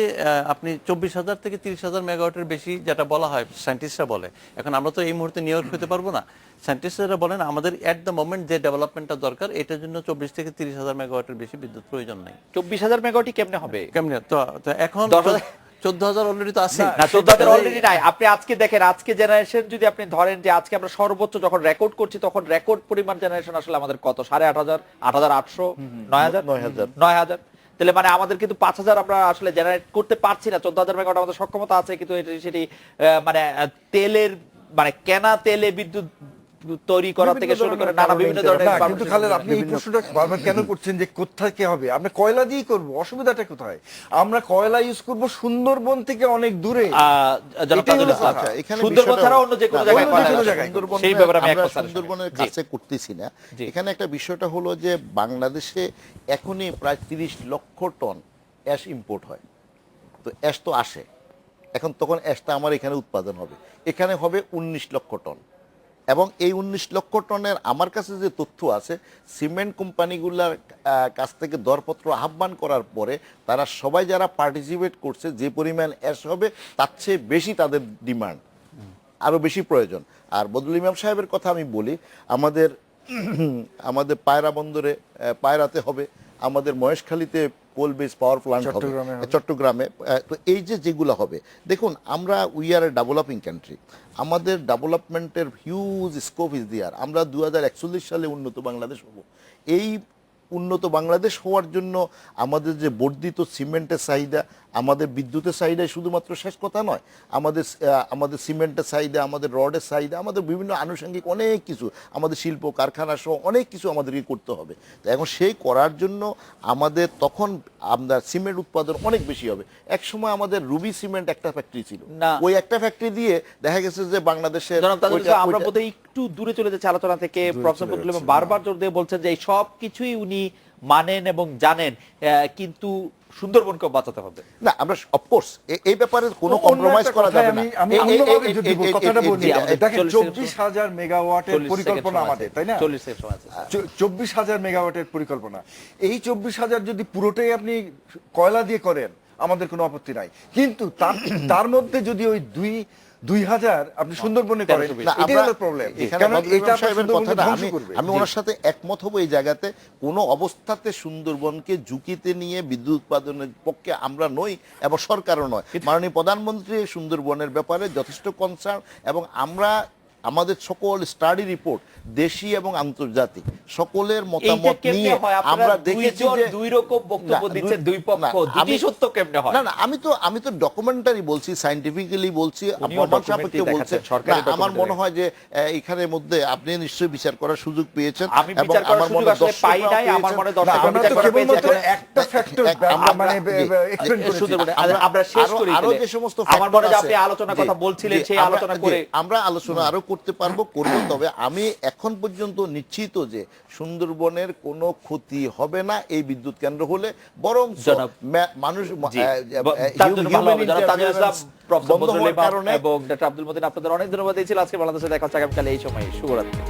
D: আপনি 24,000 থেকে 30,000 মেগাওয়াটের বেশি যেটা বলা হয়, সায়েন্টিস্টরা বলে, এখন আমরা তো এই মুহূর্তে নিয়োগ হতে পারবো না, সায়েন্টিস্টরা বলেন আমাদের এট দ্য মোমেন্ট যে ডেভেলপমেন্টটা দরকার, এটার জন্য 24 থেকে 30,000 মেগাওয়াটের বেশি বিদ্যুৎ প্রয়োজন নেই।
A: 24,000 মেগাওয়াটই কেমনে হবে?
D: কেমনে তো এখন
A: 10,000
D: 14,000 অলরেডি তো আছে
A: না, 14,000 অলরেডি নাই। আপনি আজকে দেখেন, আজকে জেনারেশন যদি আপনি ধরেন যে আজকে আমরা সর্বোচ্চ যখন রেকর্ড করছি, তখন রেকর্ড পরিমাণ জেনারেশন আসলে আমাদের কত? 8,500, 8,800, 9,000, 9,000। তাহলে মানে আমাদের কিন্তু 5,000 আমরা আসলে জেনারেট করতে পারছি না। 14,000 মেগাওয়াট আমাদের সক্ষমতা আছে, কিন্তু সেটি মানে তেলের, মানে কেনা তেলে বিদ্যুৎ তৈরি করা থেকে শুরু করে নানা বিভিন্ন ধরনের।
C: না, কিন্তু খালেদ, আপনি এই প্রশ্নটা বারবার কেন করছেন যে কোথায় কে হবে? আমরা কয়লা দিয়েই করব, অসুবিধাটা কোথায়? আমরা কয়লা ইউজ করব সুন্দরবন থেকে অনেক দূরে।
A: জনাব তাজুল ইসলাম,
B: আচ্ছা, এখানে
A: সুন্দরবন
B: বিষয়টা
A: ছাড়া
B: হলো-
A: অন্য যে কোনো
B: না,
A: জায়গায়
B: অন্য
A: কয়লা
B: যে কোনো
A: আছে।
B: জায়গায় সুন্দরবনে
A: সেই ব্যাপারে আমি
B: আমরা
A: একমত।
B: সুন্দরবনের
A: জি।
B: কাছে করতেছি না।
A: জি।
B: এখানে একটা বিষয়টা হলো যে বাংলাদেশে এখনই প্রায় 30 লক্ষ টন অ্যাশ ইম্পোর্ট হয়। তো অ্যাশ তো আসে, এখন তখন অ্যাশটা আমার এখানে উৎপাদন হবে, এখানে হবে 19 লক্ষ টন। এবং এই 19 লক্ষ টনের আমার কাছে যে তথ্য আছে, সিমেন্ট কোম্পানিগুলোর কাছ থেকে দরপত্র আহ্বান করার পরে তারা সবাই যারা পার্টিসিপেট করছে, যে পরিমাণ অ্যাশ হবে তার চেয়ে বেশি তাদের ডিমান্ড, আরও বেশি প্রয়োজন। আর বদরুল ইমাম সাহেবের কথা আমি বলি, আমাদের পায়রা বন্দরে পায়রাতে হবে, আমাদের মহেশখালীতে কোল বেস পাওয়ার প্ল্যান্ট হবে, চট্টগ্রামে। তো এই যে যেগুলো হবে, দেখুন আমরা we are A developing country, আমাদের ডেভেলপমেন্টের হিউজ স্কোপ ইজ দেয়ার। আমরা 2041 সালে উন্নত বাংলাদেশ হব। এই উন্নত বাংলাদেশ হওয়ার জন্য আমাদের যে বর্ধিত সিমেন্টের চাহিদা, আমাদের বিদ্যুতের চাহিদাই শুধুমাত্র শেষ কথা নয়, আমাদের সিমেন্টের চাহিদা, আমাদের রডের চাহিদা, আমাদের বিভিন্ন আনুষঙ্গিক অনেক কিছু, আমাদের শিল্প কারখানা সহ অনেক কিছু আমাদেরকে করতে হবে। তো এখন সেই করার জন্য আমাদের তখন আমরা সিমেন্ট উৎপাদন অনেক বেশি হবে। একসময় আমাদের রুবি সিমেন্ট একটা ফ্যাক্টরি ছিল,
A: না।
B: ওই একটা ফ্যাক্টরি দিয়ে দেখা গেছে যে বাংলাদেশের
A: জনাব তাজুল ইসলাম, আমরা বোধহয় একটু দূরে চলে যাচ্ছি আলোচনা থেকে। প্রফেসর বদরুল ইমাম বারবার জোর দিয়ে বলছেন যে এই সব কিছুই উনি মানেন এবং জানেন, কিন্তু সুন্দরবনকেও বাঁচাতে হবে।
B: না, আমরা অফকোর্স এই ব্যাপারে কোনো কম্প্রোমাইজ করা যাবে না।
C: আমি অন্যভাবে যদি কথাটা বলি,
A: জি, আমাদের
C: দেখেন
A: 40
C: 24,000 মেগাওয়াটের
A: 40
C: পরিকল্পনা
A: সেকেন্ড
C: আমাদের, তাই না?
A: 40 সেকেন্ড সময় আছে।
C: 24,000 মেগাওয়াটের পরিকল্পনা, এই 24,000 যদি পুরোটাই আপনি কয়লা দিয়ে করেন আমাদের কোনো আপত্তি নাই, কিন্তু তার মধ্যে যদি ওই 2,000 আপনি সুন্দরবনে করেন,
B: না,
C: এটাই
B: আমরা
C: হলো প্রবলেম।
B: এখানে
C: কারণ
B: বদরুল
C: এটা
B: ইমাম সাহেবের কথাটা
C: করবে।
B: আমি ওনার সাথে একমত হব। এই জায়গাতে কোনো অবস্থাতে সুন্দরবনকে ঝুঁকিতে নিয়ে বিদ্যুৎ উৎপাদনের পক্ষে আমরা নই এবং সরকারও নয়। মাননীয় প্রধানমন্ত্রী সুন্দরবনের ব্যাপারে যথেষ্ট কনসার্ন, এবং আমরা আমাদের সকল স্টাডি রিপোর্ট, দেশি এবং আন্তর্জাতিক, সকলের মতামত নিয়ে আমরা দেখেছি যে
A: দুই রকম বক্তব্য দিচ্ছে দুই পক্ষ, দুটি সত্য কেমনে হয়?
B: না না, আমি তো ডকুমেন্টারি বলছি, সায়েন্টিফিক্যালি বলছি,
A: উনিও
B: প্রমাণ
A: documentary
B: সাপেক্ষে বলছি।
A: দেখাচ্ছেন, সরকারি
B: না, আমার
A: documentary।
B: মনে হয় যে এখানের মধ্যে আপনি নিশ্চয়ই বিচার করার সুযোগ পেয়েছেন।
A: আমি বিচার করার সুযোগ আসলে পাই নাই, আমার মনে
C: না,
A: দর্শকরা
C: আমরা
A: বিচার
C: তো
A: করার পেয়েছে।
C: কেবলমাত্র একটা ফ্যাক্টর মানে এক্সপ্লেইন করেছি।
A: সুন্দরবনে আমরা শেষ করি।
B: আরো যে সমস্ত
A: আমার মনে হয় যে
B: factor
A: আপনি
B: আছে,
A: আলোচনার
B: জি,
A: কথা বলছিলেন,
B: জি,
A: সেই আলোচনা করে
B: আমরা আলোচনা আরো করতে পারবো, করব। তবে আমি এখন পর্যন্ত নিশ্চিত যে সুন্দরবনের কোনো ক্ষতি হবে না এই বিদ্যুৎ কেন্দ্র হলে, বরং মানুষ
A: এবং ডক্টর আব্দুল মতিন, আপনাদের অনেক ধন্যবাদ দিয়েছিল। আজকে বাংলাদেশে দেখা হচ্ছে আগামীকাল এই সময়। শুভরাত্রি।